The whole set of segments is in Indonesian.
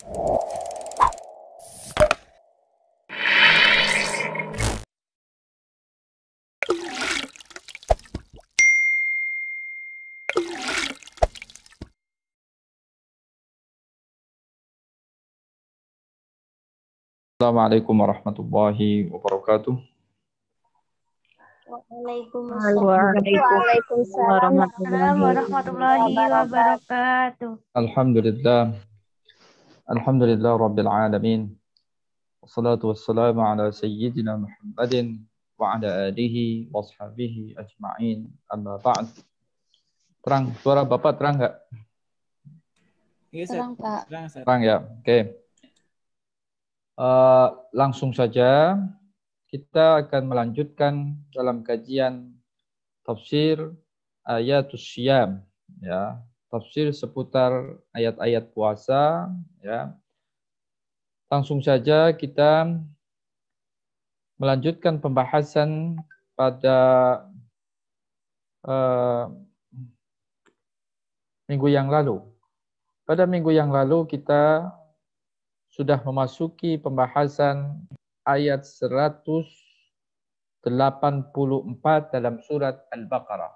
Assalamualaikum warahmatullahi wabarakatuh. Waalaikumsalam warahmatullahi wabarakatuh. Alhamdulillah. Alhamdulillah Rabbil Alamin. Wassalatu wassalamu ala Sayyidina Muhammadin wa ala alihi wa ashabihi ajma'in. Amma ba'd. Terang, suara Bapak terang nggak? Terang, Pak. Terang ya, oke. Langsung saja kita akan melanjutkan dalam kajian tafsir ayatus syiyam, ya, tafsir seputar ayat-ayat puasa, ya. Langsung saja kita melanjutkan pembahasan pada minggu yang lalu. Pada minggu yang lalu kita sudah memasuki pembahasan ayat 184 dalam surat Al-Baqarah.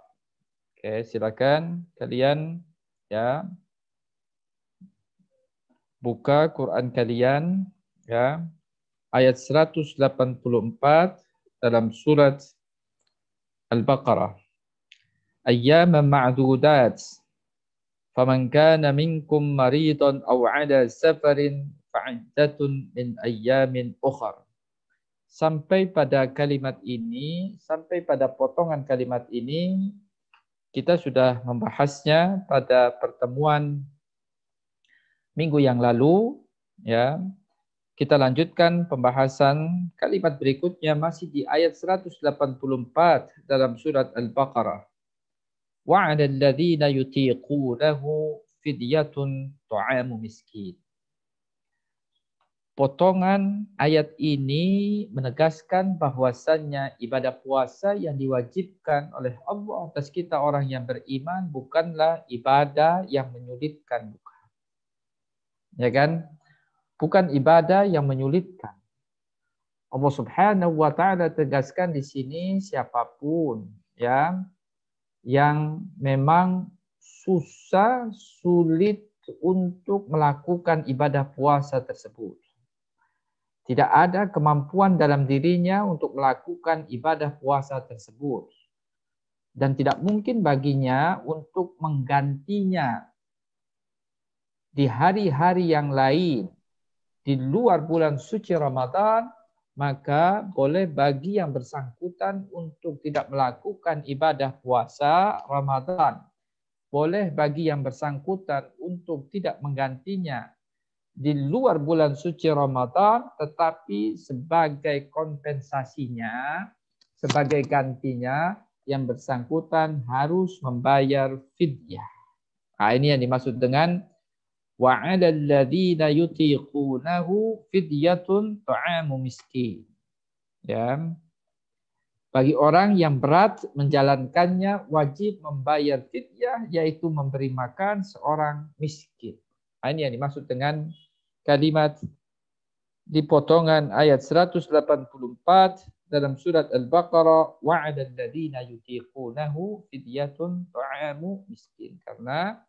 Oke, silakan kalian ya buka Quran kalian ya, ayat 184 dalam surat Al-Baqarah. Ayyaman ma'dudat. Faman kana minkum maridan aw 'ala safarin fa'iddatun min ayyamin ukhar. Sampai pada kalimat ini, sampai pada potongan kalimat ini kita sudah membahasnya pada pertemuan minggu yang lalu, ya. Kita lanjutkan pembahasan kalimat berikutnya masih di ayat 184 dalam surat Al-Baqarah. Wa 'alal ladzina yutiqunahu fidyatun ta'amu miskin. Potongan ayat ini menegaskan bahwasannya ibadah puasa yang diwajibkan oleh Allah atas kita orang yang beriman bukanlah ibadah yang menyulitkan, bukan. Ya kan? Bukan ibadah yang menyulitkan. Allah Subhanahu wa taala tegaskan di sini siapapun ya yang memang susah, sulit untuk melakukan ibadah puasa tersebut. Tidak ada kemampuan dalam dirinya untuk melakukan ibadah puasa tersebut. Dan tidak mungkin baginya untuk menggantinya di hari-hari yang lain di luar bulan suci Ramadan, maka boleh bagi yang bersangkutan untuk tidak melakukan ibadah puasa Ramadan. Boleh bagi yang bersangkutan untuk tidak menggantinya di luar bulan suci Ramadan, tetapi sebagai kompensasinya, sebagai gantinya, yang bersangkutan harus membayar fidyah. Nah, ini yang dimaksud dengan wa 'alal ladzina yutiqunahu fidyatun ta'amu miskin. Ya. Bagi orang yang berat menjalankannya wajib membayar fidyah, yaitu memberi makan seorang miskin. Nah, ini yang dimaksud dengan kalimat di potongan ayat 184 dalam surat Al-Baqarah, wa 'alal ladzina yutiqunahu fidyatun ta'amu miskin. Karena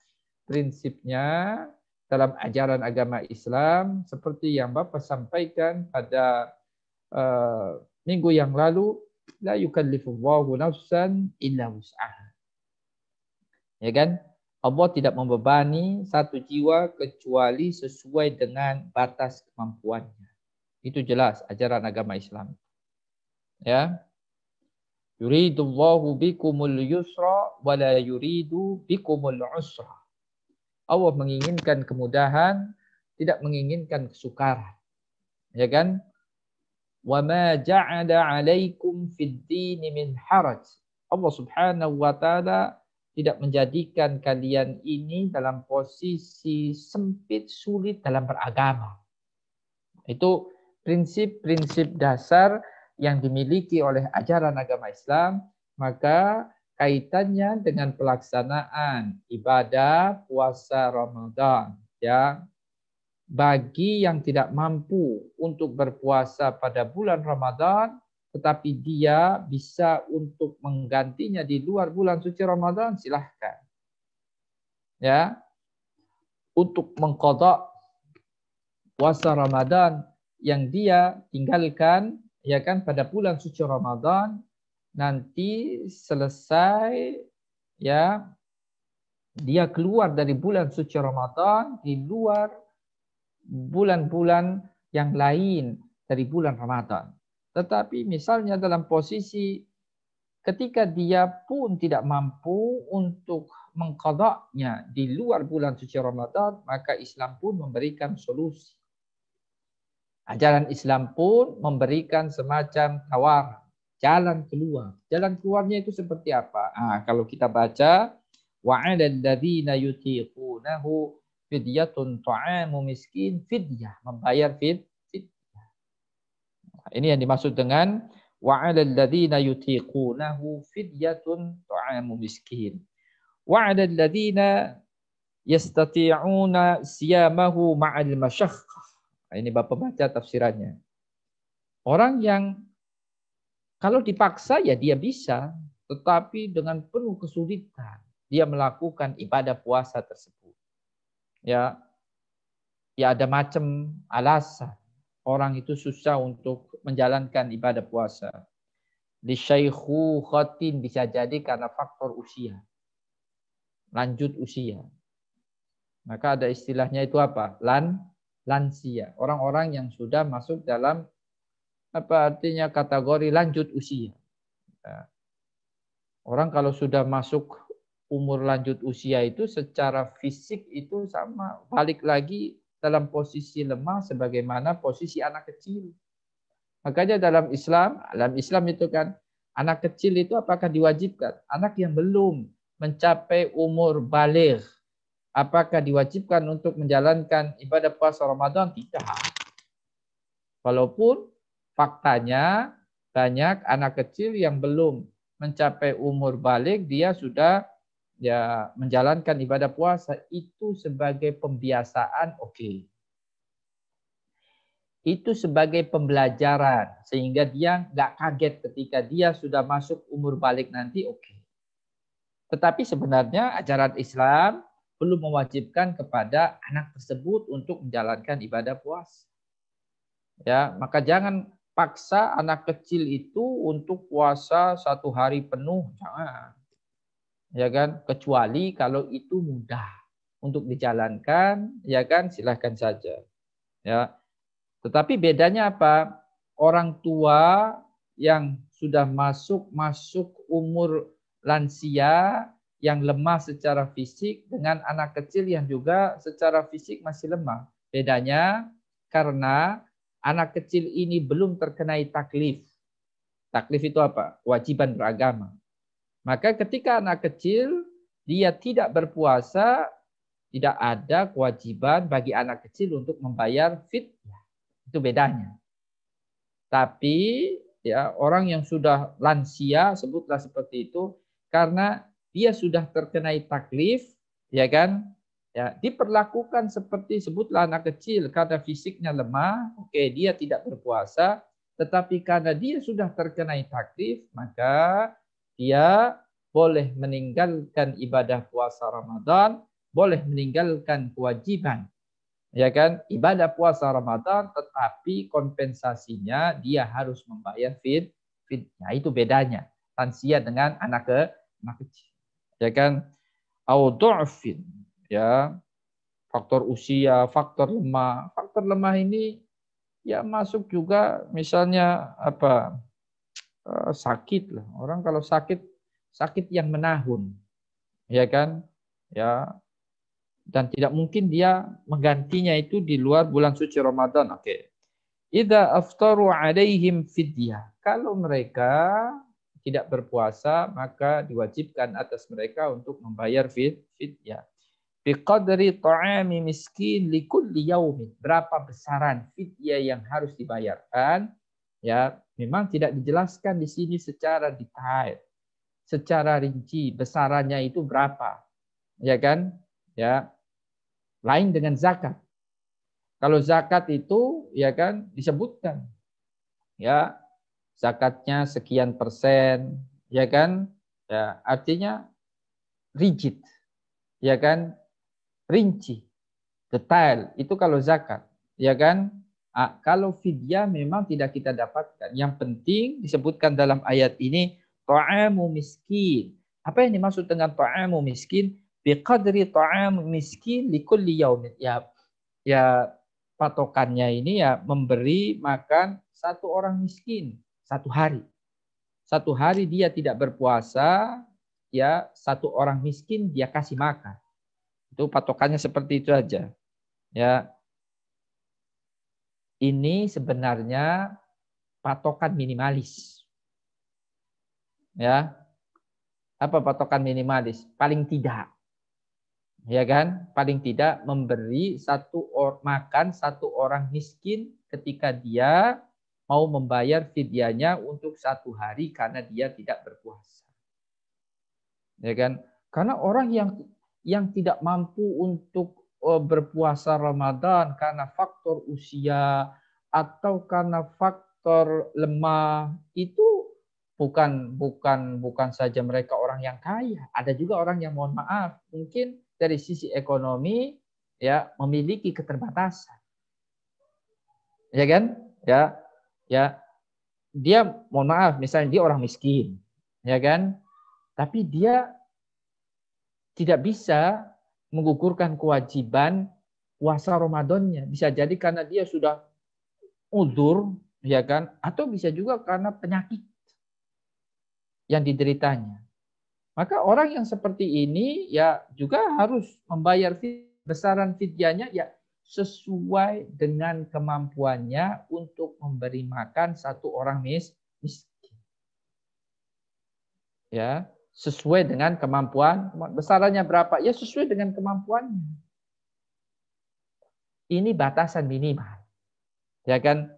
prinsipnya dalam ajaran agama Islam seperti yang Bapak sampaikan pada minggu yang lalu, la yukallifullahu nafsan illa wus'aha. Ya kan? Allah tidak membebani satu jiwa kecuali sesuai dengan batas kemampuannya. Itu jelas ajaran agama Islam. Ya. Yuridullahu bikumul yusra wa la yuridu bikumul usra. Allah menginginkan kemudahan, tidak menginginkan kesukaran. Ya kan? Wa ma ja'ala 'alaikum fid dini min haraj. Allah Subhanahu wa taala tidak menjadikan kalian ini dalam posisi sempit, sulit dalam beragama. Itu prinsip-prinsip dasar yang dimiliki oleh ajaran agama Islam, maka kaitannya dengan pelaksanaan ibadah puasa Ramadan, ya. bagi yang tidak mampu untuk berpuasa pada bulan Ramadan, tetapi dia bisa untuk menggantinya di luar bulan suci Ramadan, silahkan. Ya, untuk mengqadha puasa Ramadan yang dia tinggalkan, ya kan, pada bulan suci Ramadan, nanti selesai, ya, dia keluar dari bulan suci Ramadan di luar bulan-bulan yang lain dari bulan Ramadan. Tetapi misalnya dalam posisi ketika dia pun tidak mampu untuk mengqadanya di luar bulan suci Ramadan, maka Islam pun memberikan solusi. Ajaran Islam pun memberikan semacam tawaran, jalan keluar. Jalan keluarnya itu seperti apa? Kalau kita baca, وَعَلَى الَّذِينَ يُطِيقُونَهُ فِدْيَةٌ طَعَامُ مِسْكِينٍ, fidyah, membayar fidyah. Ini yang dimaksud dengan وَعَلَى الَّذِينَ يُطِيقُونَهُ فِدْيَةٌ طَعَامُ مِسْكِينٍ وَعَلَى الَّذِينَ يَسْتَطِيعُونَ صِيَامَهُ مَعَ الْمَشَقَّةِ. Ini Bapak baca tafsirannya. Orang yang kalau dipaksa ya dia bisa, tetapi dengan penuh kesulitan dia melakukan ibadah puasa tersebut. Ya ada macam alasan orang itu susah untuk menjalankan ibadah puasa. Di syaikhukatin, bisa jadi karena faktor usia. Lanjut usia. Maka ada istilahnya itu apa? Lansia. Orang-orang yang sudah masuk dalam apa artinya kategori lanjut usia. Orang kalau sudah masuk umur lanjut usia itu secara fisik itu sama, balik lagi dalam posisi lemah sebagaimana posisi anak kecil. Makanya dalam Islam itu kan anak kecil itu apakah diwajibkan? Anak yang belum mencapai umur baligh, apakah diwajibkan untuk menjalankan ibadah puasa Ramadan? Tidak. Walaupun faktanya banyak anak kecil yang belum mencapai umur baligh, dia sudah menjalankan ibadah puasa itu sebagai pembiasaan, oke. Itu sebagai pembelajaran sehingga dia nggak kaget ketika dia sudah masuk umur baligh nanti, oke. Tetapi sebenarnya ajaran Islam belum mewajibkan kepada anak tersebut untuk menjalankan ibadah puasa. Ya, maka jangan paksa anak kecil itu untuk puasa 1 hari penuh, jangan. Ya kan, kecuali kalau itu mudah untuk dijalankan, ya kan, silahkan saja. Ya, tetapi bedanya apa? Orang tua yang sudah masuk umur lansia yang lemah secara fisik dengan anak kecil yang juga secara fisik masih lemah. Bedanya karena anak kecil ini belum terkenai taklif. Taklif itu apa? Kewajiban beragama. Maka ketika anak kecil dia tidak berpuasa, tidak ada kewajiban bagi anak kecil untuk membayar fidyah. Itu bedanya. Tapi ya orang yang sudah lansia, sebutlah seperti itu, karena dia sudah terkenai taklif, ya kan? Ya, diperlakukan seperti sebutlah anak kecil karena fisiknya lemah, oke, dia tidak berpuasa, tetapi karena dia sudah terkenai taklif, maka dia boleh meninggalkan ibadah puasa Ramadan, boleh meninggalkan kewajiban, ya kan, ibadah puasa Ramadan, tetapi kompensasinya dia harus membayar fidyah. Itu bedanya lansia dengan anak kecil, ya kan. Au du'fin, ya, faktor usia, faktor lemah. Faktor lemah ini ya masuk juga misalnya apa, sakit lah. Orang kalau sakit yang menahun, ya kan, ya, dan tidak mungkin dia menggantinya itu di luar bulan suci Ramadan. Oke. Idza aftaru alaihim fidyah. Kalau mereka tidak berpuasa, maka diwajibkan atas mereka untuk membayar fidyah. Biqadri ta'ami miskin likulli yaumin. Berapa besaran fidyah yang harus dibayarkan? Ya, memang tidak dijelaskan di sini secara detail, secara rinci besarannya itu berapa, ya kan? Ya, lain dengan zakat. Kalau zakat itu ya kan disebutkan ya zakatnya sekian persen ya kan ya artinya rigid ya kan rinci detail itu kalau zakat ya kan. Kalau fidyah memang tidak kita dapatkan. Yang penting disebutkan dalam ayat ini ta'amu miskin. Apa yang dimaksud dengan ta'amu miskin? Biqadri ta'amu miskin likulli yaumin. Ya patokannya ini ya memberi makan satu orang miskin satu hari. Satu hari dia tidak berpuasa, ya satu orang miskin dia kasih makan. Itu patokannya seperti itu aja. Ya. Ini sebenarnya patokan minimalis. Ya. Apa patokan minimalis? Paling tidak. Ya kan? Paling tidak memberi makan satu orang miskin ketika dia mau membayar fidyahnya untuk satu hari karena dia tidak berpuasa. Ya kan? Karena orang yang tidak mampu untuk berpuasa Ramadan karena faktor usia atau karena faktor lemah itu bukan saja mereka orang yang kaya, ada juga orang yang mohon maaf mungkin dari sisi ekonomi ya memiliki keterbatasan. Ya kan? Ya. Dia mohon maaf misalnya dia orang miskin, ya kan? Tapi dia tidak bisa menggugurkan kewajiban puasa Ramadannya. Bisa jadi karena dia sudah udzur, ya kan? Atau bisa juga karena penyakit yang dideritanya. Maka orang yang seperti ini ya juga harus membayar besaran fidyahnya ya sesuai dengan kemampuannya untuk memberi makan satu orang miskin. Ya. Sesuai dengan kemampuan. Besarannya berapa? Ya sesuai dengan kemampuannya. Ini batasan minimal. Ya kan?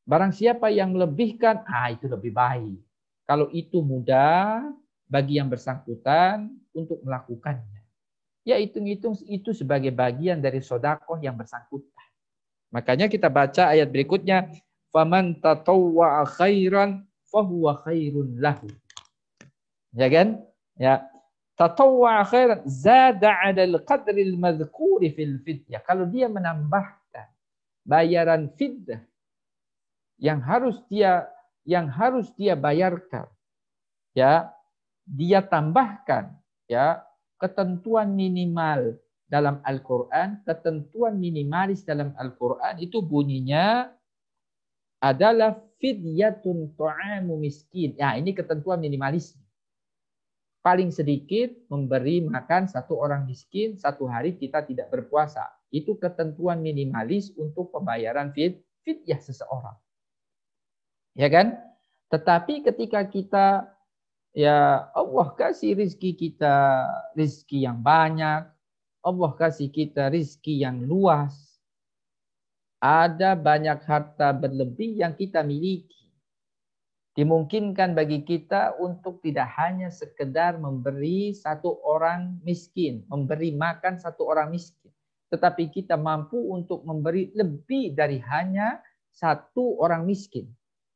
Barang siapa yang melebihkan, itu lebih baik. Kalau itu mudah bagi yang bersangkutan untuk melakukannya. Ya hitung-hitung itu sebagai bagian dari sedekah yang bersangkutan. Makanya kita baca ayat berikutnya. Faman tatawwa'a khairan fahuwa khairun lahu. Ya kan? Ya. Tatawwa khairan zada 'ala al-qadri al-madhkuri fil fidyah. Kalau dia menambahkan bayaran fidyah yang harus dia bayarkan, ya, dia tambahkan ya ketentuan minimal dalam Al-Qur'an, ketentuan minimalis dalam Al-Qur'an itu bunyinya adalah fidyatun ta'amu miskin. Ya, ini ketentuan minimalis. Paling sedikit memberi makan satu orang miskin satu hari kita tidak berpuasa. Itu ketentuan minimalis untuk pembayaran fidyah seseorang. Ya kan? Tetapi ketika kita ya Allah kasih rizki kita rizki yang banyak, Allah kasih kita rizki yang luas, ada banyak harta berlebih yang kita miliki. Dimungkinkan bagi kita untuk tidak hanya sekedar memberi satu orang miskin, memberi makan satu orang miskin. Tetapi kita mampu untuk memberi lebih dari hanya satu orang miskin.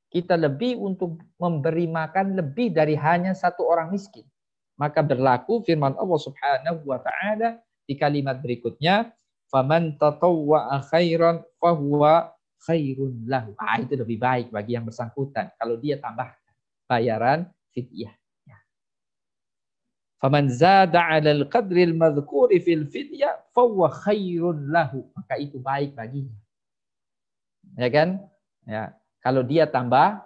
Kita lebih untuk memberi makan lebih dari hanya satu orang miskin. Maka berlaku firman Allah Subhanahu wa taala di kalimat berikutnya, "Faman tatawwa'a khairan fahuwa khairun lahu." Itu lebih baik bagi yang bersangkutan kalau dia tambahkan bayaran fidyah. Faman zada 'ala al-qadri al-madhkuri fil fidyah fahuwa khairun lahu. Maka itu baik baginya. Ya kan? Ya. Kalau dia tambah.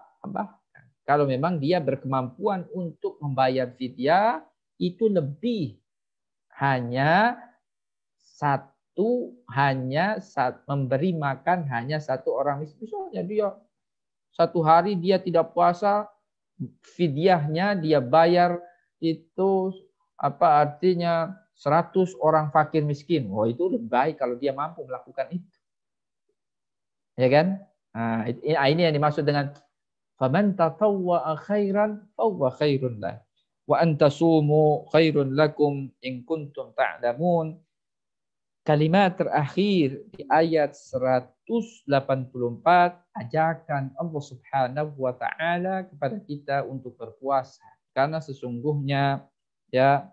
Kalau memang dia berkemampuan untuk membayar fidyah itu lebih hanya memberi makan hanya satu orang miskin. Misalnya dia satu hari dia tidak puasa, fidyahnya dia bayar itu artinya 100 orang fakir miskin. Itu lebih baik kalau dia mampu melakukan itu. Ya kan? Ini yang dimaksud dengan faman tatawwa'a khairan fahuwa khairun lah. Wa antasumu khairun lakum in kuntum ta'lamun. kalimat terakhir di ayat 184, ajakan Allah Subhanahu wa taala kepada kita untuk berpuasa. Karena sesungguhnya ya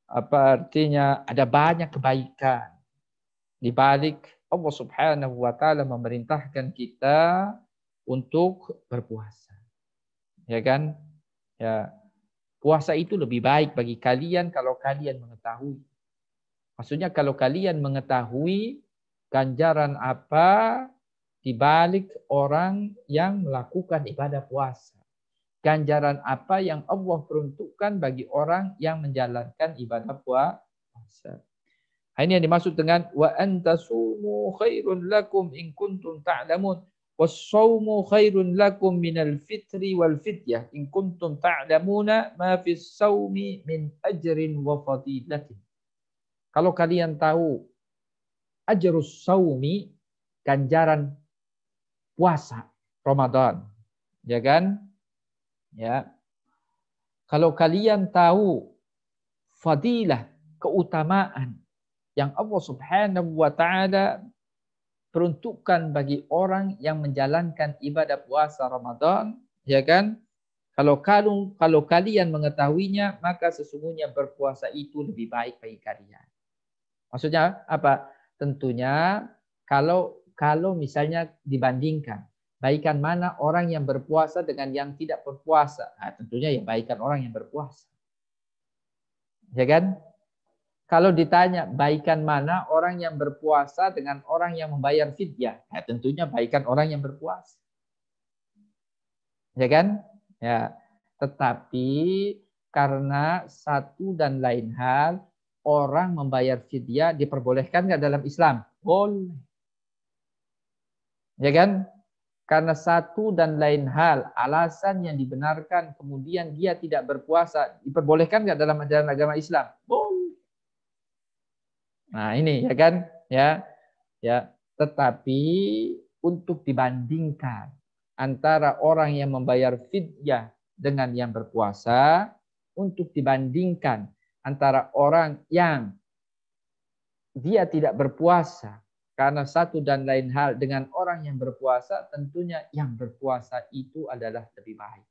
apa artinya ada banyak kebaikan di balik Allah Subhanahu wa taala memerintahkan kita untuk berpuasa. Ya kan? Ya. Puasa itu lebih baik bagi kalian kalau kalian mengetahui. Maksudnya kalau kalian mengetahui ganjaran apa di balik orang yang melakukan ibadah puasa. Ganjaran apa yang Allah peruntukkan bagi orang yang menjalankan ibadah puasa. Ini yang dimaksud dengan wa antasumu khairun lakum in kuntum ta'lamun. Was-shaumu khairun lakum minal fitri wal fidyah in kuntum ta'lamuna ma fis saumi min ajrin wa fadilatin. Kalau kalian tahu ajrus saumi, ganjaran puasa Ramadan, ya kan? Ya. Kalau kalian tahu fadilah, keutamaan yang Allah Subhanahu wa taala peruntukkan bagi orang yang menjalankan ibadah puasa Ramadan, ya kan? Kalau kalian mengetahuinya, maka sesungguhnya berpuasa itu lebih baik bagi kalian. Maksudnya apa? Tentunya kalau misalnya dibandingkan baikan mana orang yang berpuasa dengan yang tidak berpuasa, nah, tentunya ya baikan orang yang berpuasa. Ya kan? Kalau ditanya baikan mana orang yang berpuasa dengan orang yang membayar fidyah, nah, tentunya baikan orang yang berpuasa. Ya kan? Ya. Tetapi karena satu dan lain hal, orang membayar fidyah diperbolehkan nggak dalam Islam? Boleh. Ya kan? Karena satu dan lain hal, alasan yang dibenarkan, kemudian dia tidak berpuasa, diperbolehkan nggak dalam ajaran agama Islam? Boleh. Nah ini ya kan, ya. Tetapi untuk dibandingkan antara orang yang membayar fidyah dengan yang berpuasa, untuk dibandingkan antara orang yang dia tidak berpuasa karena satu dan lain hal dengan orang yang berpuasa, tentunya yang berpuasa itu adalah lebih baik.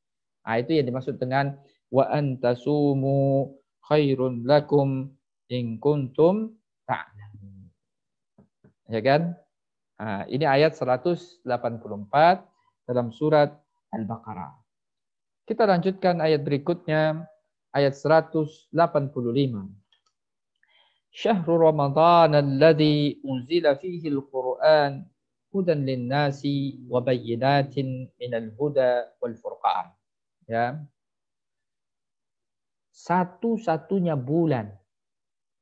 Nah, itu yang dimaksud dengan wa antasumu khairun lakum in kuntum ta'lamun. Ya kan? Nah, ini ayat 184 dalam surat Al-Baqarah. Kita lanjutkan ayat berikutnya, ayat 185. Syahrul Ramadan alladzi unzila fihi al-Qur'an hudan lin-nasi wa bayyinatin minal huda wal furqan. Ya. Satu-satunya bulan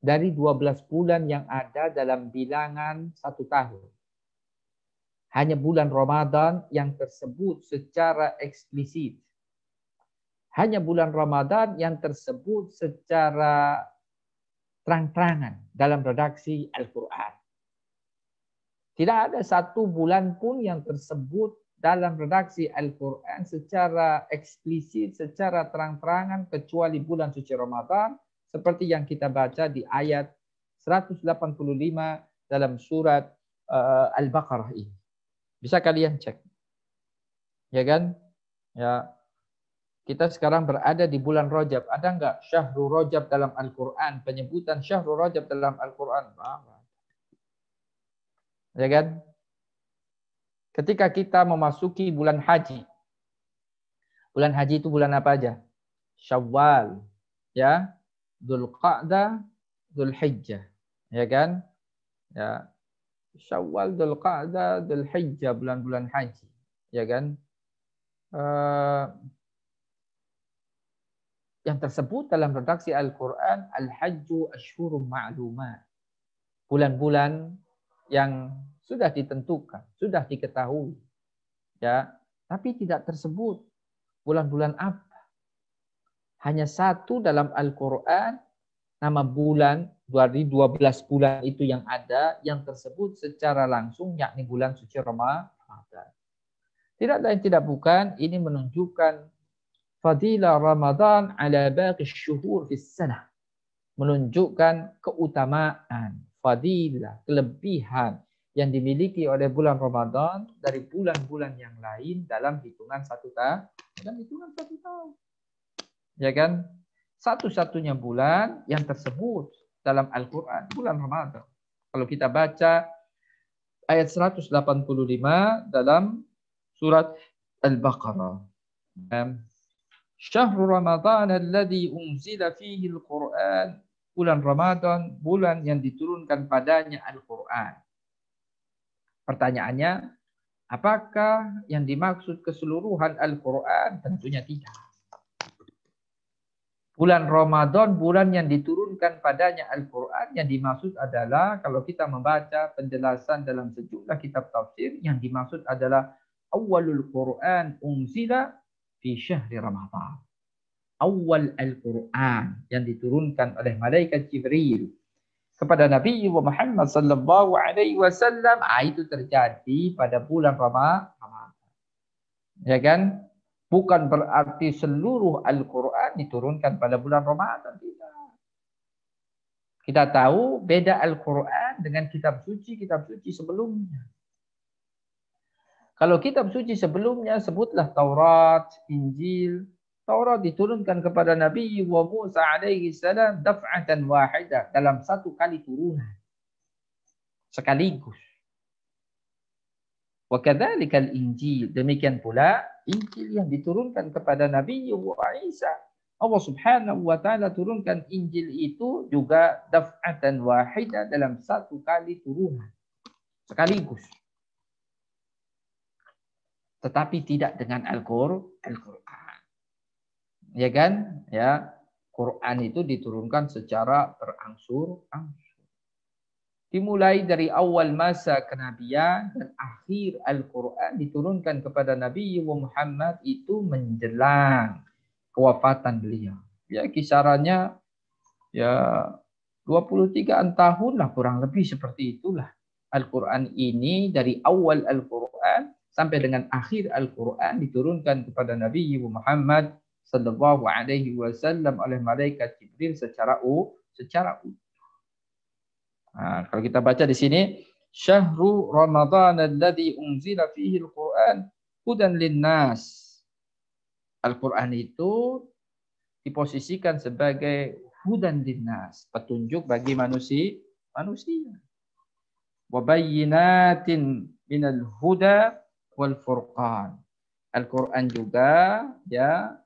dari 12 bulan yang ada dalam bilangan satu tahun. Hanya bulan Ramadan yang tersebut secara eksplisit. Hanya bulan Ramadan yang tersebut secara terang-terangan dalam redaksi Al-Quran. Tidak ada satu bulan pun yang tersebut dalam redaksi Al-Quran secara eksplisit, secara terang-terangan kecuali bulan suci Ramadan seperti yang kita baca di ayat 185 dalam surat Al-Baqarah ini. Bisa kalian cek. Ya kan? Ya. Kita sekarang berada di bulan Rajab. Ada enggak Syahrul Rajab dalam Al-Quran? Penyebutan Syahrul Rajab dalam Al-Quran. Ya kan? Ketika kita memasuki bulan haji. Bulan haji itu bulan apa aja? Syawal. Ya. Dzulqa'dah, Dzulhijjah. Ya kan? Ya. Syawal, Dzulqa'dah, Dzulhijjah, bulan-bulan haji. Ya kan? Yang tersebut dalam redaksi Al-Quran, Al-Hajju Ashhurum Ma'lumat. Bulan-bulan yang sudah ditentukan, sudah diketahui. Ya, tapi tidak tersebut bulan-bulan apa. Hanya satu dalam Al-Quran, nama bulan, dari 12 bulan itu yang ada, yang tersebut secara langsung, yakni bulan suci Ramadan. Tidak lain tidak bukan, ini menunjukkan fadilah Ramadan ala baqi syuhur fis sanah. menunjukkan keutamaan, fadilah, kelebihan yang dimiliki oleh bulan Ramadan dari bulan-bulan yang lain dalam hitungan satu tahun. Ya kan? Satu-satunya bulan yang tersebut dalam Al-Quran, bulan Ramadan. Kalau kita baca ayat 185 dalam surat Al-Baqarah. Syahrul Ramadan alladhi unzila fihi al-Quran. Bulan Ramadan, bulan yang diturunkan padanya Al-Quran. Pertanyaannya, apakah yang dimaksud keseluruhan Al-Quran? Tentunya tidak. Bulan Ramadan, bulan yang diturunkan padanya Al-Quran, yang dimaksud adalah, kalau kita membaca penjelasan dalam sejumlah kitab tafsir, yang dimaksud adalah awalul Quran unzila fi syahri Ramadan. Awal Al-Quran yang diturunkan oleh malaikat Jibril kepada Nabi Muhammad sallallahu alaihi wasallam, itu terjadi pada bulan Ramadan. Ya kan? Bukan berarti seluruh Al-Quran diturunkan pada bulan Ramadan. Tidak. Kita tahu beda Al-Quran dengan kitab suci sebelumnya. Kalau kitab suci sebelumnya, sebutlah Taurat, Injil. Taurat diturunkan kepada Nabi Musa alaihi salam daf'atan wahidah, dalam satu kali turunan. Sekaligus. Wa kadzalikal Injil, demikian pula Injil yang diturunkan kepada Nabi Isa. Allah Subhanahu wa taala turunkan Injil itu juga daf'atan wahidah, dalam satu kali turunan. Sekaligus. Tetapi tidak dengan Al-Quran. Ya kan? Ya, Quran itu diturunkan secara berangsur-angsur. Dimulai dari awal masa kenabian dan akhir Al-Quran diturunkan kepada Nabi Muhammad itu menjelang kewafatan beliau. Ya, kisarannya ya 23 tahun lah, kurang lebih seperti itulah. Al-Quran ini dari awal Al-Quran sampai dengan akhir Al-Quran diturunkan kepada Nabi Muhammad sallallahu alaihi wasallam oleh malaikat Jibril secara utuh. Nah, kalau kita baca di sini, Syahru Ramadan alladzi unzila fihi al-Quran hudan linnas. Al-Quran itu diposisikan sebagai hudan linnas, petunjuk bagi manusia. Wa bayyinatin minal huda wal furqan. Al-Quran juga ya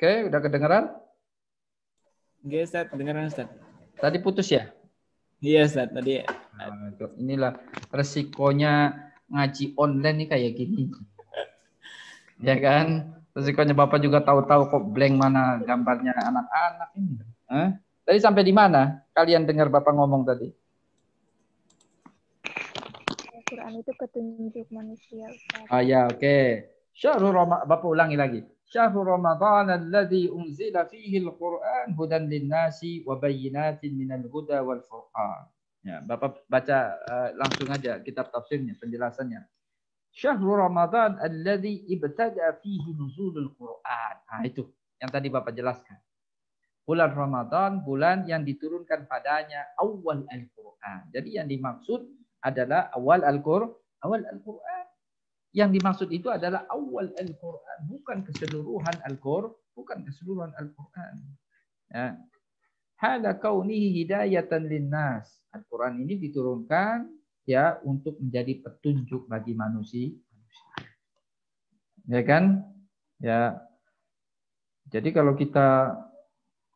Oke, udah kedengeran? Oke, Ustaz, kedengeran Ustaz. Tadi putus ya? Iya, Ustaz, tadi. Nah, inilah resikonya ngaji online nih kayak gini. Ya kan? Resikonya Bapak juga tahu-tahu kok blank mana gambarnya anak-anak ini. Tadi sampai di mana? Kalian dengar Bapak ngomong tadi? Al-Quran itu petunjuk manusia, Ustaz. Ya, oke. Syahrul Ramadan, Bapak ulangi lagi. Syahrul Ramadan alladzi unzila fihi al-Quran hudan lin-nasi wa bayyinatin minal huda wal furqan. Ya, Bapak baca langsung aja kitab tafsirnya, penjelasannya. Syahrul Ramadan alladzi ibtada fihi nuzulul Quran. Nah, itu yang tadi Bapak jelaskan. Bulan Ramadan, bulan yang diturunkan padanya awal Al-Quran. Jadi yang dimaksud adalah awal Al-Quran. Yang dimaksud itu adalah awal Al-Quran, bukan keseluruhan Al-Quran, bukan keseluruhan Al-Quran. Ya. Hala kaunihi hidayatan linnas. Al-Quran ini diturunkan ya untuk menjadi petunjuk bagi manusia. Ya kan? Ya. Jadi kalau kita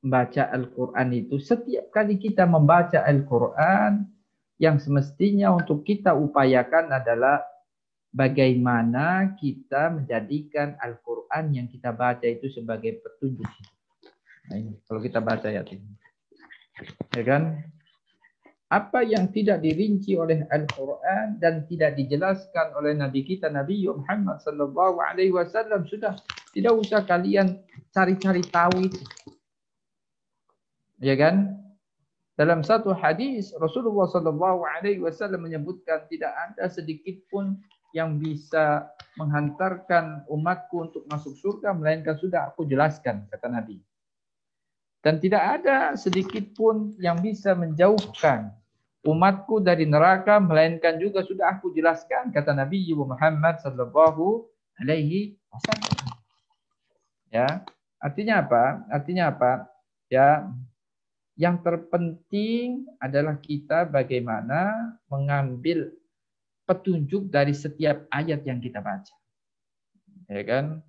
membaca Al-Quran itu, setiap kali kita membaca Al-Quran, yang semestinya untuk kita upayakan adalah bagaimana kita menjadikan Al-Quran yang kita baca itu sebagai petunjuk. Nah, ini kalau kita baca ayat ini. Ya kan? Apa yang tidak dirinci oleh Al-Quran dan tidak dijelaskan oleh Nabi kita Nabi Muhammad sallallahu alaihi wasallam, sudah tidak usah kalian cari-cari tahu itu. Ya kan? Dalam satu hadis Rasulullah sallallahu alaihi wasallam menyebutkan tidak ada sedikit pun yang bisa menghantarkan umatku untuk masuk surga melainkan sudah aku jelaskan, kata Nabi. Dan tidak ada sedikit pun yang bisa menjauhkan umatku dari neraka melainkan juga sudah aku jelaskan, kata Nabi Muhammad sallallahu alaihi wasallam. Ya, artinya apa? Artinya apa? Ya, yang terpenting adalah kita bagaimana mengambil petunjuk dari setiap ayat yang kita baca. Ya kan?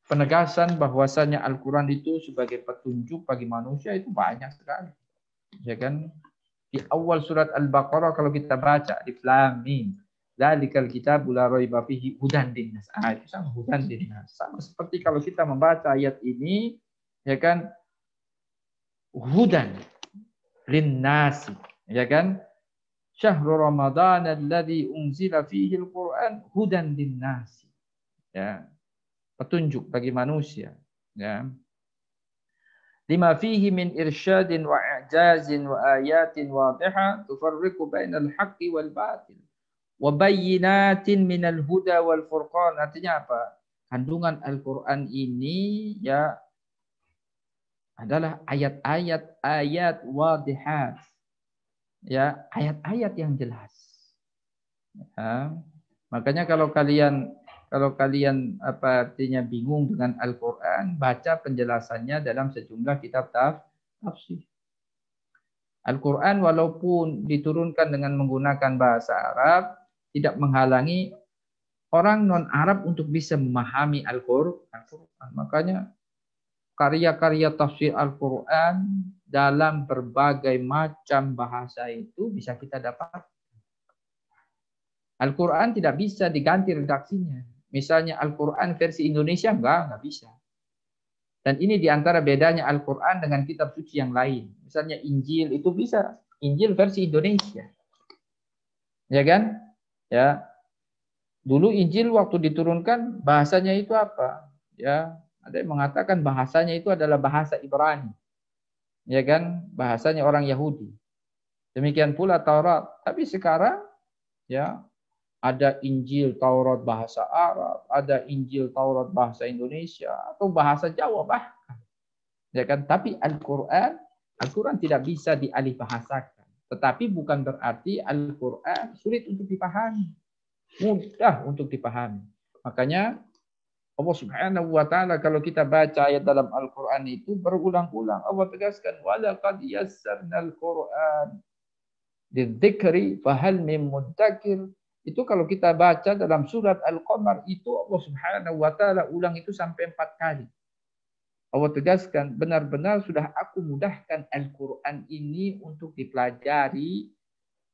Penegasan bahwasanya Al-Quran itu sebagai petunjuk bagi manusia itu banyak sekali. Ya kan? Di awal surat Al-Baqarah kalau kita baca Alif Lam Mim, dzalikal kitabu la raiba fihi hudan linnas. Itu sama hudan linnas. Sama seperti kalau kita membaca ayat ini, ya kan? Hudan linnas, ya kan? Syahrul Ramadan alladzi unzila fihi al-Quran hudan linnas. Ya. Petunjuk bagi manusia, ya. Lima fihi min irsyadin wa i'jazin wa ayatin wadihah tufarriqu bainal haqqi wal batil wa bayyinatin minal huda wal furqan. Artinya apa? Kandungan Al-Quran ini ya adalah ayat-ayat wadihat, ya, ayat-ayat yang jelas. Ya. Makanya kalau kalian apa artinya bingung dengan Al-Quran, baca penjelasannya dalam sejumlah kitab tafsir. Al-Quran walaupun diturunkan dengan menggunakan bahasa Arab, tidak menghalangi orang non-Arab untuk bisa memahami Al-Quran. Makanya karya-karya tafsir Al-Quran dalam berbagai macam bahasa itu bisa kita dapat. Al-Quran tidak bisa diganti redaksinya. Misalnya Al-Quran versi Indonesia enggak bisa. Dan ini diantara bedanya Al-Quran dengan kitab suci yang lain. Misalnya Injil itu bisa. Injil versi Indonesia. Ya kan? Ya. Dulu Injil waktu diturunkan bahasanya itu apa? Ya, ada yang mengatakan bahasanya itu adalah bahasa Ibrani. Ya kan? Bahasanya orang Yahudi. Demikian pula Taurat. Tapi sekarang ya ada Injil Taurat bahasa Arab, ada Injil Taurat bahasa Indonesia atau bahasa Jawa bahkan. Ya kan? Tapi Al-Quran tidak bisa dialih bahasakan. Tetapi bukan berarti Al-Quran sulit untuk dipahami. Mudah untuk dipahami. Makanya Allah Subhanahu wa taala kalau kita baca ayat dalam Al-Quran itu berulang-ulang Allah tegaskan walaqad yassarnal Quran lidzikri fahal mim mudzakir. Itu kalau kita baca dalam surat Al-Qamar itu Allah Subhanahu wa taala ulang itu sampai 4 kali. Allah tegaskan benar-benar sudah aku mudahkan Al-Quran ini untuk dipelajari.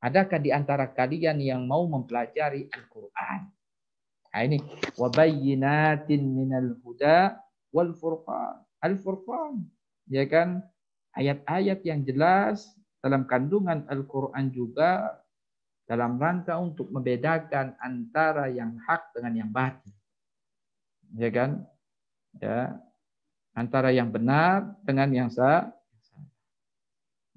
Adakah di antara kalian yang mau mempelajari Al-Quran? Nah ini wabayyinatin minal huda wal furqan. Al-Furqan, ya kan? Ayat-ayat yang jelas dalam kandungan Al-Quran juga dalam rangka untuk membedakan antara yang hak dengan yang batil. Ya kan? Ya. Antara yang benar dengan yang salah.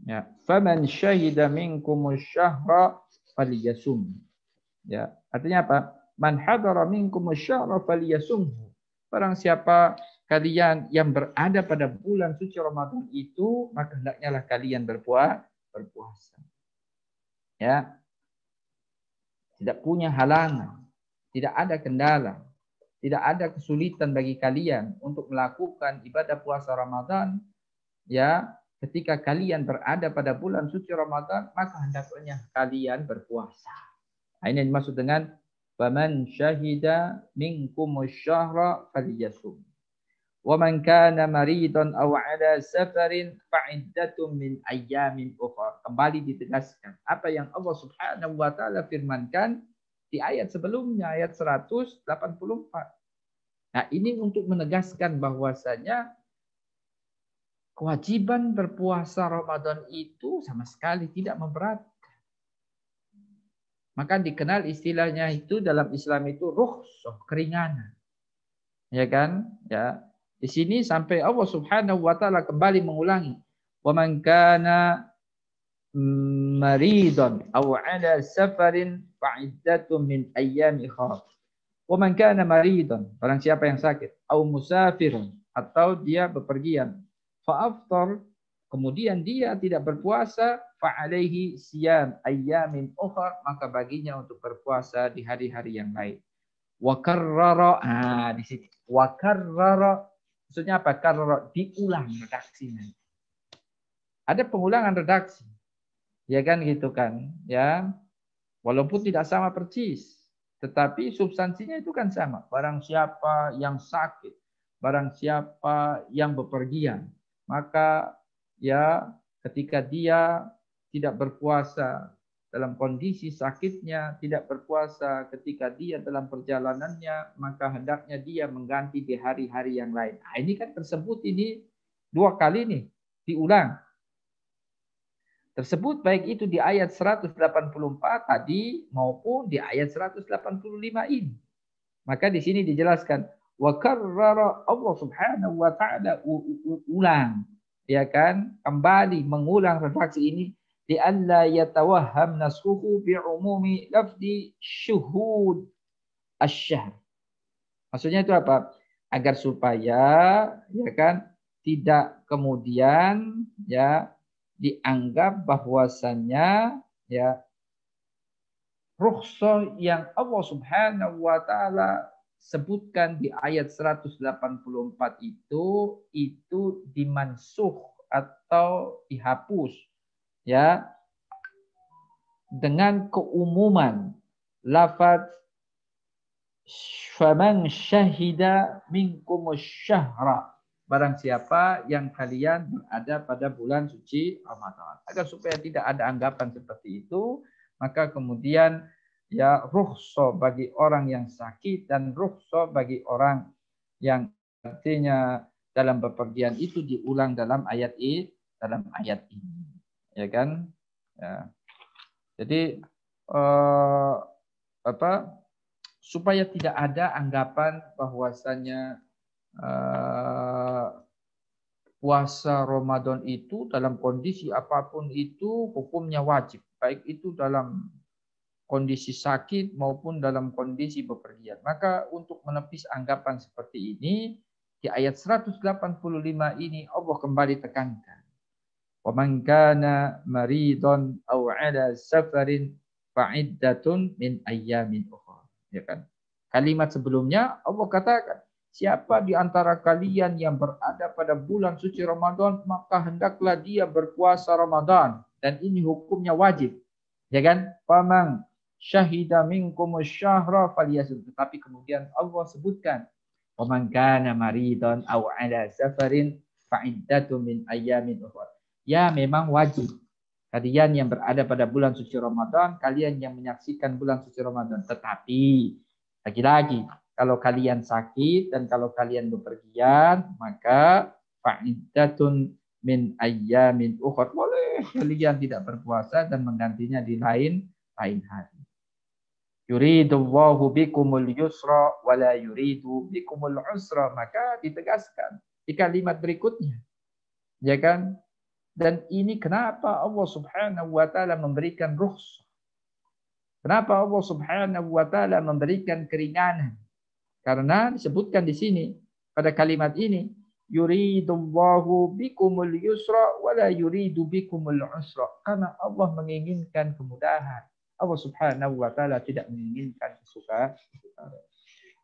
Ya, faman syahida minkumus syahra falyasum. Ya, artinya apa? Man hadara minkumus syahra falyasumhu. Barang siapa kalian yang berada pada bulan suci Ramadan itu, maka hendaknya lah kalian berpuasa. Ya. Tidak punya halangan, tidak ada kendala, tidak ada kesulitan bagi kalian untuk melakukan ibadah puasa Ramadan. Ya, ketika kalian berada pada bulan suci Ramadan, maka hendaknya kalian berpuasa. Nah, ini yang dimaksud dengan faman syahida minkumus syahra falyasum. Wa man kana maridan aw ala safarin fa'iddatun min ayyamin ukhra. Kembali ditegaskan apa yang Allah Subhanahu wa taala firmankan di ayat sebelumnya, ayat 184. Nah, ini untuk menegaskan bahwasanya kewajiban berpuasa Ramadan itu sama sekali tidak memberatkan. Maka dikenal istilahnya itu dalam Islam itu rukhsah, keringanan. Ya kan? Ya. Di sini sampai Allah Subhanahu wa taala kembali mengulangi, "Wa man kana maridan aw 'ala safarin fa'iddatun min ayyamin ukhra." Wa man kana maridan, barang siapa yang sakit, aw musafirun, atau dia bepergian, fa aftar, kemudian dia tidak berpuasa, fa alaihi siyam ayyamin ukhra, maka baginya untuk berpuasa di hari-hari yang lain. Wa karrara, di sini wa karrara maksudnya apa? Karrara, diulang redaksinya. Ada pengulangan redaksi. Ya kan gitu kan, ya. Walaupun tidak sama persis, tetapi substansinya itu kan sama. Barang siapa yang sakit, barang siapa yang bepergian, maka ya ketika dia tidak berpuasa dalam kondisi sakitnya, tidak berpuasa ketika dia dalam perjalanannya, maka hendaknya dia mengganti di hari-hari yang lain. Nah, ini kan tersebut ini dua kali nih diulang. Tersebut baik itu di ayat 184 tadi maupun di ayat 185 ini. Maka di sini dijelaskan wa karrara, Allah Subhanahu wa taala ulang, ya kan, kembali mengulang redaksi ini di alla yatawahham nasuhu bi umumi lafzi syuhud asy-syahr. Maksudnya itu apa? Agar supaya ya kan tidak kemudian ya dianggap bahwasannya ya rukhsah yang Allah Subhanahu wa taala sebutkan di ayat 184 itu dimansuh atau dihapus ya dengan keumuman lafaz faman syahida minkumus syahra, barang siapa yang kalian berada pada bulan suci Ramadan. Agar supaya tidak ada anggapan seperti itu, maka kemudian ya rukhsah bagi orang yang sakit dan rukhsah bagi orang yang artinya dalam bepergian itu diulang dalam ayat ini, ya kan? Ya. Jadi supaya tidak ada anggapan bahwasanya puasa Ramadan itu dalam kondisi apapun itu hukumnya wajib, baik itu dalam kondisi sakit maupun dalam kondisi bepergian. Maka untuk menepis anggapan seperti ini, di ayat 185 ini Allah kembali tekankan, wa man kana maridan aw ala safarin fa'iddatun min ayyamin ukhra. Ya kan? Kalimat sebelumnya Allah katakan, siapa di antara kalian yang berada pada bulan suci Ramadan, maka hendaklah dia berpuasa Ramadan, dan ini hukumnya wajib. Ya kan? Faman syahida minkumus syahra falyasum. Tetapi kemudian Allah sebutkan, wa man kana maridan aw ala safarin fa'iddatun min ayyamin ukhra. Ya, memang wajib. Kalian yang berada pada bulan suci Ramadan, kalian yang menyaksikan bulan suci Ramadan. Tetapi lagi-lagi, kalau kalian sakit dan kalau kalian bepergian, maka fa'iddatun min ayyamin ukhra. Boleh kalian tidak berpuasa dan menggantinya di lain hari. Yuridullahu bikumul yusra wa la yuridu bikumul usra. Maka ditegaskan di kalimat berikutnya. Ya kan? Dan ini kenapa Allah Subhanahu wa taala memberikan rukhsah. Kenapa Allah Subhanahu wa taala memberikan keringanan? Karena disebutkan di sini pada kalimat ini, yuridullahu bikumul yusra wa la yuridu bikumul usra. Karena Allah menginginkan kemudahan. Allah Subhanahu wa taala tidak menginginkan kesukaran.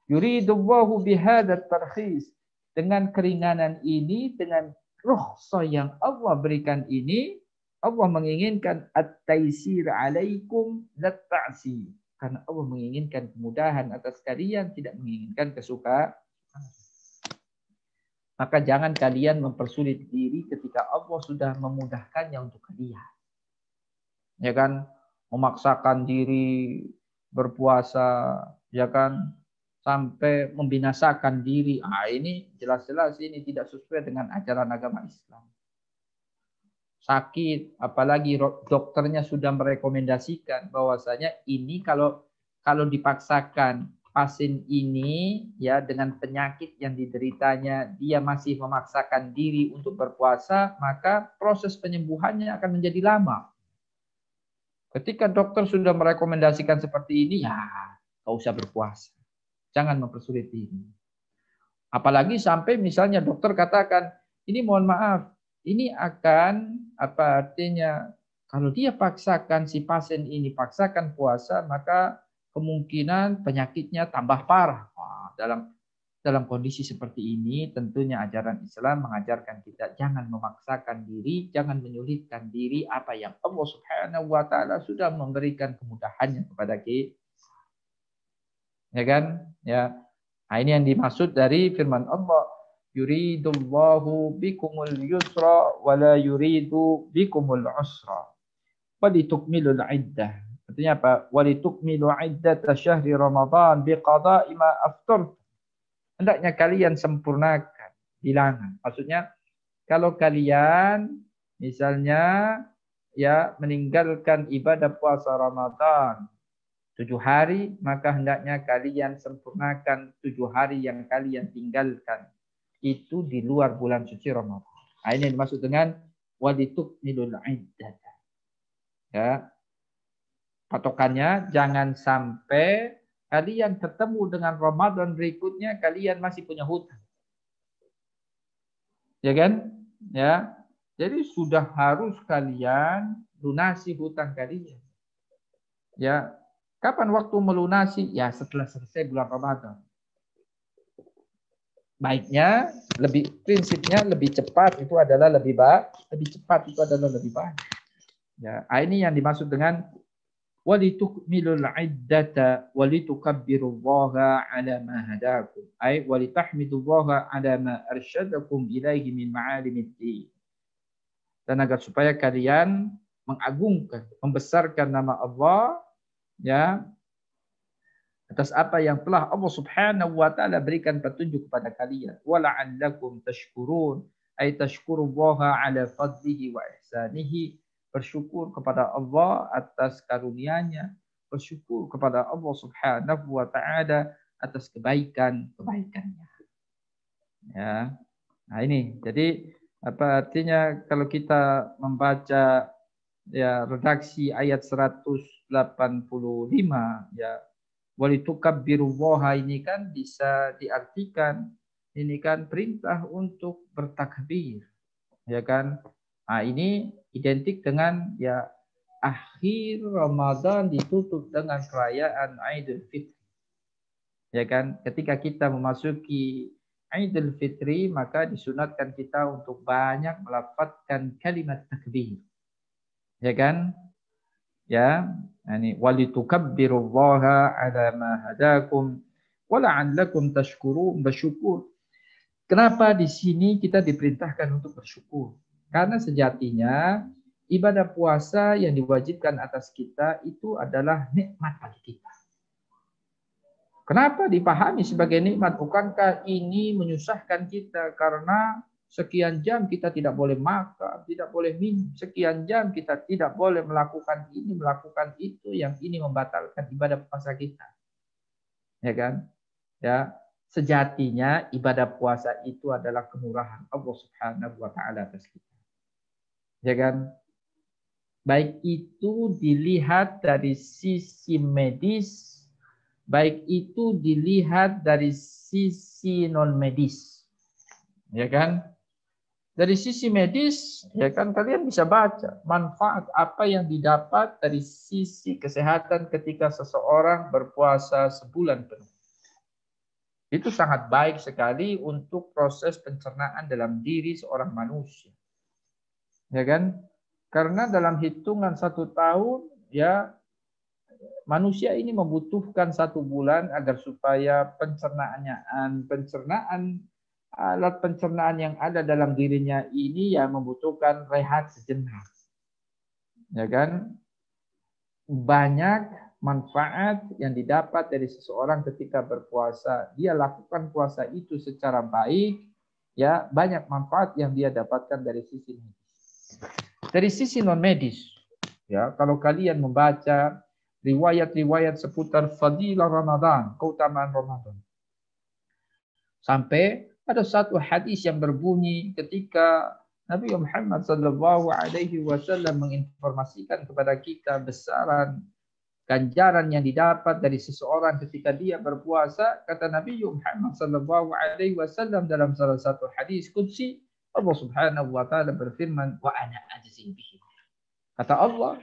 Yuridullahu bihadat tarkhis. Dengan keringanan ini, dengan rukhsah yang Allah berikan ini, Allah menginginkan at-taisir alaikum la ta'sir. Karena Allah menginginkan kemudahan atas kalian, tidak menginginkan kesukaan. Maka jangan kalian mempersulit diri ketika Allah sudah memudahkannya untuk kalian. Ya kan? Memaksakan diri berpuasa, ya kan? Sampai membinasakan diri. Ini jelas-jelas ini tidak sesuai dengan ajaran agama Islam. Sakit, apalagi dokternya sudah merekomendasikan bahwasanya ini kalau dipaksakan pasien ini ya dengan penyakit yang dideritanya dia masih memaksakan diri untuk berpuasa, maka proses penyembuhannya akan menjadi lama. Ketika dokter sudah merekomendasikan seperti ini, ya nggak usah berpuasa. Jangan mempersulit diri. Apalagi sampai misalnya dokter katakan, ini mohon maaf, ini akan apa artinya kalau dia paksakan si pasien ini paksakan puasa, maka kemungkinan penyakitnya tambah parah. Dalam kondisi seperti ini tentunya ajaran Islam mengajarkan kita jangan memaksakan diri, jangan menyulitkan diri apa yang Allah Subhanahu wa taala sudah memberikan kemudahannya kepada kita. Ya kan? Ya. Nah, ini yang dimaksud dari firman Allah, yuridullahu bikumul yusra wa la yuridu bikumul usra. Walitukmilul iddah. Artinya apa? Walitukmilu iddata syahri Ramadan biqada'i ma aftartum. Hendaknya kalian sempurnakan bilangan. Maksudnya kalau kalian misalnya ya meninggalkan ibadah puasa Ramadan 7 hari, maka hendaknya kalian sempurnakan 7 hari yang kalian tinggalkan. Itu di luar bulan suci Ramadan. Nah, ini yang dimaksud dengan walitukmilul iddah. Ya. Patokannya jangan sampai kalian ketemu dengan Ramadan berikutnya kalian masih punya hutang. Ya kan? Ya. Jadi sudah harus kalian lunasi hutang kalian. Ya. Kapan waktu melunasi? Ya setelah selesai bulan Ramadan. Baiknya, prinsipnya lebih cepat itu adalah lebih baik. Lebih cepat itu adalah lebih baik. Ya, ini yang dimaksud dengan walitukmilul iddata walitukabbirullaha ala ma hadakum. Ay walitahmidullaha ala ma arsyadakum ilaihi min ma'alimiddin. Dan agar supaya kalian mengagungkan, membesarkan nama Allah ya atas apa yang telah Allah Subhanahu wa taala berikan petunjuk kepada kalian. Wala'allakum tashkurun ay tashkurullaha ala fadlihi wa ihsanihi. Bersyukur kepada Allah atas karunia-Nya, bersyukur kepada Allah Subhanahu wa taala atas kebaikan-kebaikannya. Ya. Nah, ini. Jadi apa artinya kalau kita membaca ya redaksi ayat 185 ya walitukabbirullaha ini kan bisa diartikan ini kan perintah untuk bertakbir. Ya kan? Nah, ini identik dengan ya akhir Ramadan ditutup dengan perayaan Idul Fitri. Ya kan? Ketika kita memasuki Idul Fitri maka disunatkan kita untuk banyak melafazkan kalimat takbir. Ya kan? Ya, ini walitukabbirullaha ala ma hadakum wa la'allakum tashkurun, bersyukur. Kenapa di sini kita diperintahkan untuk bersyukur? Karena sejatinya ibadah puasa yang diwajibkan atas kita itu adalah nikmat bagi kita. Kenapa dipahami sebagai nikmat? Bukankah ini menyusahkan kita karena sekian jam kita tidak boleh makan, tidak boleh minum. Sekian jam kita tidak boleh melakukan ini, melakukan itu. Yang ini membatalkan ibadah puasa kita. Ya kan? Ya, sejatinya ibadah puasa itu adalah kemurahan Allah Subhanahu wa taala atas kita. Ya kan? Baik itu dilihat dari sisi medis, baik itu dilihat dari sisi non medis. Ya kan? Dari sisi medis, ya kan kalian bisa baca manfaat apa yang didapat dari sisi kesehatan ketika seseorang berpuasa sebulan penuh. Itu sangat baik sekali untuk proses pencernaan dalam diri seorang manusia. Ya kan? Karena dalam hitungan 1 tahun, ya manusia ini membutuhkan 1 bulan agar supaya pencernaan alat pencernaan yang ada dalam dirinya ini ya membutuhkan rehat sejenak. Ya kan? Banyak manfaat yang didapat dari seseorang ketika berpuasa. Dia lakukan puasa itu secara baik, ya banyak manfaat yang dia dapatkan dari sisi medis. Dari sisi non medis, ya kalau kalian membaca riwayat-riwayat seputar fadilah Ramadan, keutamaan Ramadan. Sampai ada satu hadis yang berbunyi ketika Nabi Muhammad SAW menginformasikan kepada kita besaran ganjaran yang didapat dari seseorang ketika dia berpuasa. Kata Nabi Muhammad SAW dalam salah satu hadis qudsi, Allah Subhanahu wa taala berfirman, wa ana ajzi bihi. Kata Allah,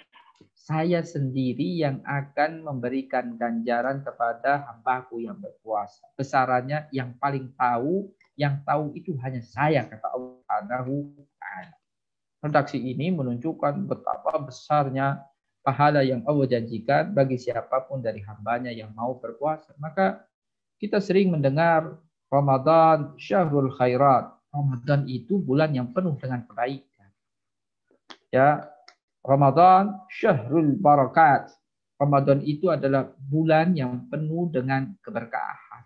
saya sendiri yang akan memberikan ganjaran kepada hambaku yang berpuasa. Besarannya yang paling tahu, yang tahu itu hanya saya, kata Allah Subhanahu wa taala. Redaksi ini menunjukkan betapa besarnya pahala yang Allah janjikan bagi siapapun dari hambanya yang mau berpuasa. Maka kita sering mendengar Ramadan syahrul khairat. Ramadan itu bulan yang penuh dengan kebaikan. Ya, Ramadan syahrul barakat. Ramadan itu adalah bulan yang penuh dengan keberkahan.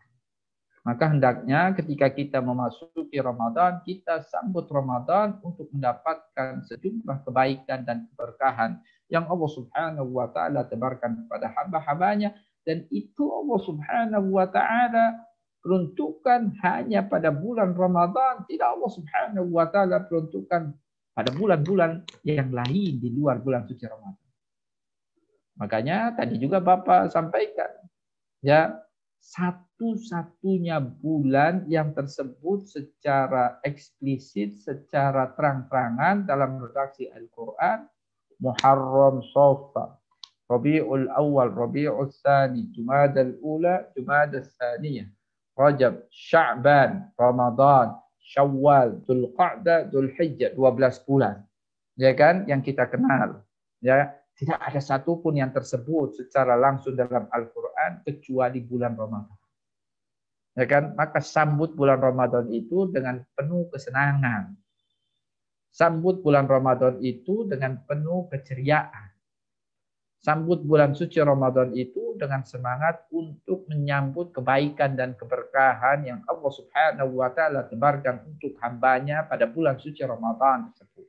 Maka hendaknya ketika kita memasuki Ramadan, kita sambut Ramadan untuk mendapatkan sejumlah kebaikan dan keberkahan yang Allah Subhanahu wa taala tebarkan kepada hamba-hambanya, dan itu Allah Subhanahu wa taala peruntukan hanya pada bulan Ramadan. Tidak Allah Subhanahu wa taala peruntukan pada bulan-bulan yang lain di luar bulan suci Ramadan. Makanya tadi juga Bapak sampaikan, ya, satu-satunya bulan yang tersebut secara eksplisit, secara terang-terangan dalam redaksi Al-Quran, Muharram, Safar, Rabiul Awal, Rabiul Tsani, Jumadal Ula, Jumadal Tsaniyah, Rajab, Sya'ban, Ramadan, Syawal, Dzulqa'dah, Dzulhijjah, 12 bulan. Ya kan, yang kita kenal. Ya, tidak ada satupun yang tersebut secara langsung dalam Al-Qur'an kecuali bulan Ramadan. Ya kan, maka sambut bulan Ramadan itu dengan penuh kesenangan. Sambut bulan Ramadan itu dengan penuh keceriaan. Sambut bulan suci Ramadan itu dengan semangat untuk menyambut kebaikan dan keberkahan yang Allah Subhanahu wa taala tebarkan untuk hambanya pada bulan suci Ramadan tersebut.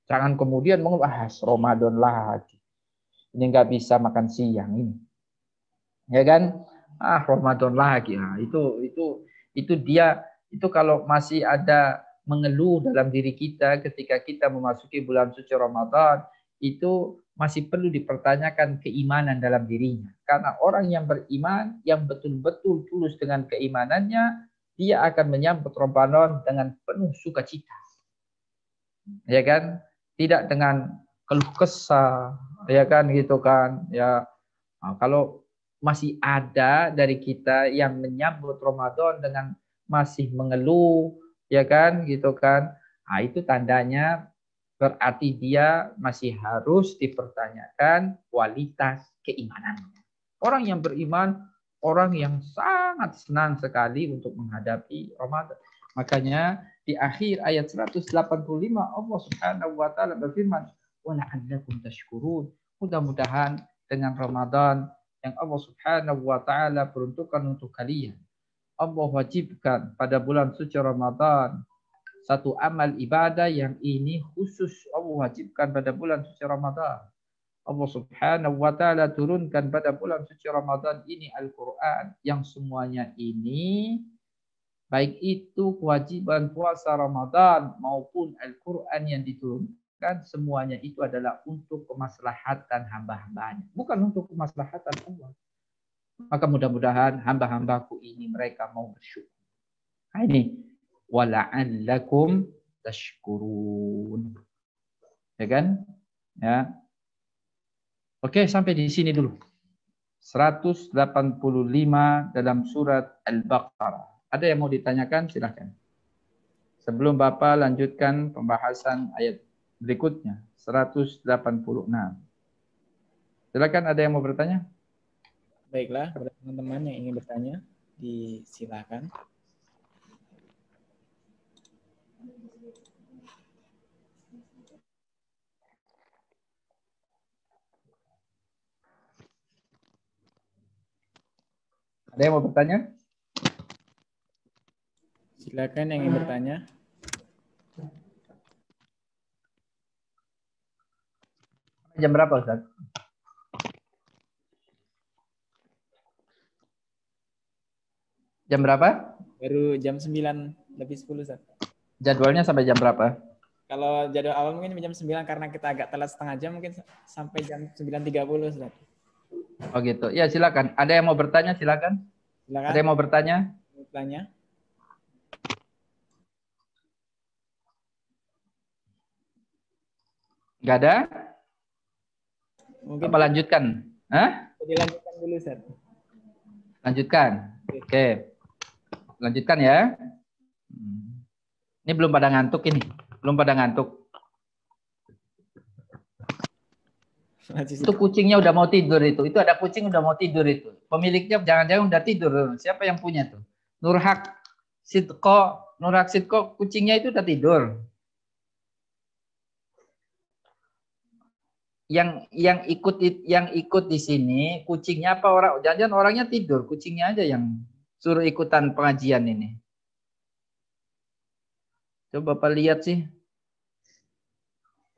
Jangan kemudian membahas Ramadan lagi. Ini nggak bisa makan siang ini. Ya kan? Ramadan lagi. Nah, itu dia itu kalau masih ada mengeluh dalam diri kita ketika kita memasuki bulan suci Ramadan, itu masih perlu dipertanyakan keimanan dalam dirinya. Karena orang yang beriman, yang betul-betul tulus dengan keimanannya, dia akan menyambut Ramadan dengan penuh sukacita. Ya kan? Tidak dengan keluh kesah, ya kan gitu kan. Ya, kalau masih ada dari kita yang menyambut Ramadan dengan masih mengeluh, ya kan gitu kan. Itu tandanya berarti dia masih harus dipertanyakan kualitas keimanannya. Orang yang beriman, orang yang sangat senang sekali untuk menghadapi Ramadan. Makanya di akhir ayat 185 Allah Subhanahu wa taala berfirman, "Wa la'allakum tashkurun." Mudah-mudahan dengan Ramadan yang Allah Subhanahu wa taala peruntukkan untuk kalian, Allah wajibkan pada bulan suci Ramadan satu amal ibadah yang ini khusus Allah wajibkan pada bulan suci Ramadan. Allah Subhanahu wa taala turunkan pada bulan suci Ramadan ini Al-Qur'an yang semuanya ini baik itu kewajiban puasa Ramadan maupun Al-Qur'an yang diturunkan kan semuanya itu adalah untuk kemaslahatan hamba-hambanya, bukan untuk kemaslahatan Allah. Maka mudah-mudahan hamba-hambaku ini mereka mau bersyukur. Nah, ini wala'allakum tashkurun. Ya kan? Ya. Oke, sampai di sini dulu. 185 dalam surat Al-Baqarah. Ada yang mau ditanyakan? Silahkan. Sebelum Bapak lanjutkan pembahasan ayat berikutnya, 186. Silakan, ada yang mau bertanya? Baiklah, kepada teman-teman yang ingin bertanya, disilakan. Ada yang mau bertanya? Silakan yang ingin bertanya. Jam berapa, Ustaz? Jam berapa? Baru jam 9:10, Ustaz. Jadwalnya sampai jam berapa? Kalau jadwal awal mungkin jam 9 karena kita agak telat setengah jam, mungkin sampai jam 9:30, Ustaz. Oh gitu. Ya, silakan. Ada yang mau bertanya? Silakan. Silakan. Ada yang mau bertanya? Bertanya. Enggak ada? Mungkin Apa lanjutkan? Hah? dilanjutkan dulu, Ustaz. Lanjutkan. Oke. Lanjutkan ya. Ini belum pada ngantuk ini. Belum pada ngantuk. Itu kucingnya udah mau tidur itu. Itu ada kucing udah mau tidur itu. Pemiliknya jangan-jangan udah tidur. Siapa yang punya tuh? Nurhak Sidko kucingnya itu udah tidur. Yang ikut di sini kucingnya apa orang? Jangan-jangan orangnya tidur, kucingnya aja yang suruh ikutan pengajian ini. Coba Bapak lihat sih.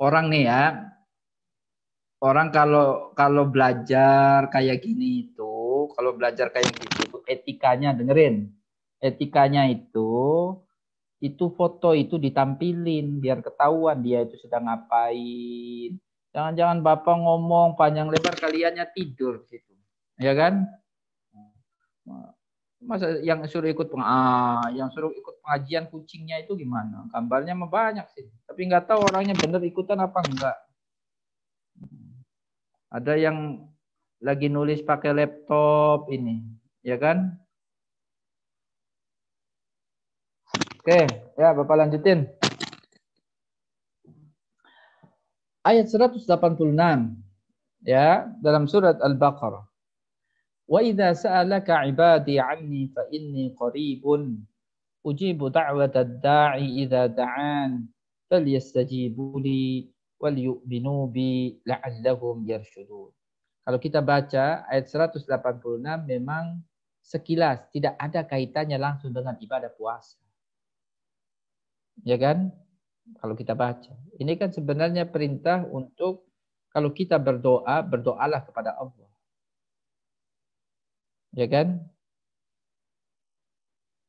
Orang nih ya. Orang kalau belajar kayak gini itu, kalau belajar kayak gitu itu etikanya, dengerin. Etikanya itu foto itu ditampilin biar ketahuan dia itu sedang ngapain. Jangan-jangan Bapak ngomong panjang lebar kaliannya tidur gitu. Ya kan? Masa yang suruh ikut pengajian kucingnya itu gimana? Gambarnya mah banyak sih. Tapi nggak tahu orangnya bener ikutan apa enggak. Ada yang lagi nulis pakai laptop ini, ya kan? Oke, ya Bapak lanjutin. Ayat 186 ya dalam surat Al-Baqarah. Wa idza sa'alaka 'ibadi 'anni fa inni qaribun ujibu da'watad da'i idza da'an falyastajibu li wal yu'minu bi la'allahum yarshudun. Kalau kita baca ayat 186 memang sekilas tidak ada kaitannya langsung dengan ibadah puasa. Ya kan? Kalau kita baca. Ini kan sebenarnya perintah untuk kalau kita berdoa, berdoalah kepada Allah. Ya kan?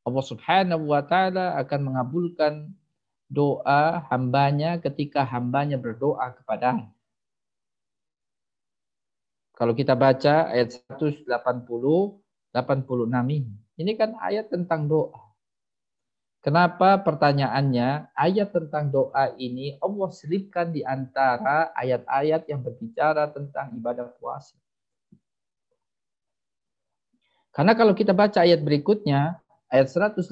Allah Subhanahu wa taala akan mengabulkan doa hambanya ketika hambanya berdoa kepadanya. Kalau kita baca ayat 186 ini. Ini kan ayat tentang doa. Kenapa pertanyaannya ayat tentang doa ini Allah selipkan di antara ayat-ayat yang berbicara tentang ibadah puasa. Karena kalau kita baca ayat berikutnya, ayat 187,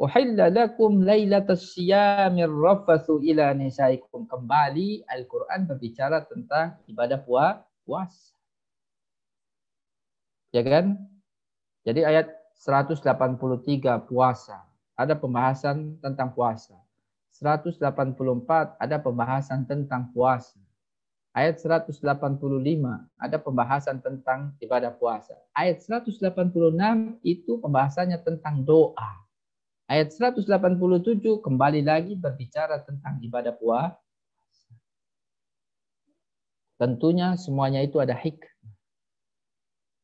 Uhilla lakum lailatas siyamir rafathu ila nisaikum. Kembali Al-Quran berbicara tentang ibadah puasa. Ya kan? Jadi ayat 183 puasa. Ada pembahasan tentang puasa. 184 ada pembahasan tentang puasa. Ayat 185 ada pembahasan tentang ibadah puasa. Ayat 186 itu pembahasannya tentang doa. Ayat 187 kembali lagi berbicara tentang ibadah puasa. Tentunya semuanya itu ada hikmah.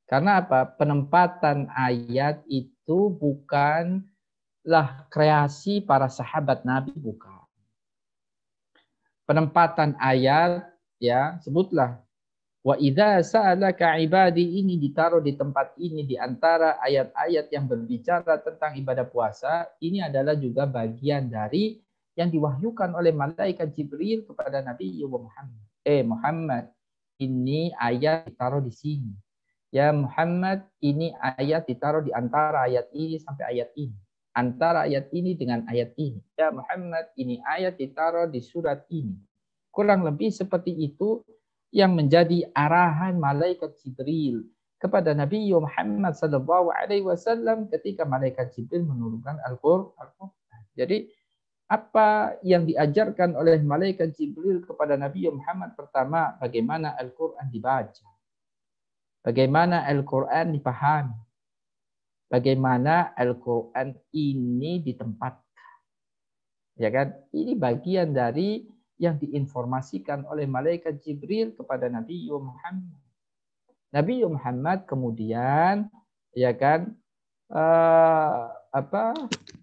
Karena apa? Penempatan ayat itu bukanlah kreasi para sahabat Nabi, bukan. penempatan ayat, ya, sebutlah wa idza sa'alaka ibadi, ini ditaruh di tempat ini di antara ayat-ayat yang berbicara tentang ibadah puasa. Ini adalah juga bagian dari yang diwahyukan oleh malaikat Jibril kepada Nabi Muhammad. Muhammad, ini ayat ditaruh di sini. Ya Muhammad, ini ayat ditaruh di antara ayat ini sampai ayat ini. Antara ayat ini dengan ayat ini. Ya Muhammad, ini ayat ditaruh di surat ini. Kurang lebih seperti itu yang menjadi arahan malaikat Jibril kepada Nabi Muhammad SAW ketika malaikat Jibril menurunkan Al-Quran. Jadi apa yang diajarkan oleh malaikat Jibril kepada Nabi Muhammad? Pertama, bagaimana Al-Quran dibaca, bagaimana Al-Quran dipahami, bagaimana Al-Quran ini ditempatkan. Ya kan? Ini bagian dari yang diinformasikan oleh malaikat Jibril kepada Nabi Muhammad. Nabi Muhammad kemudian ya kan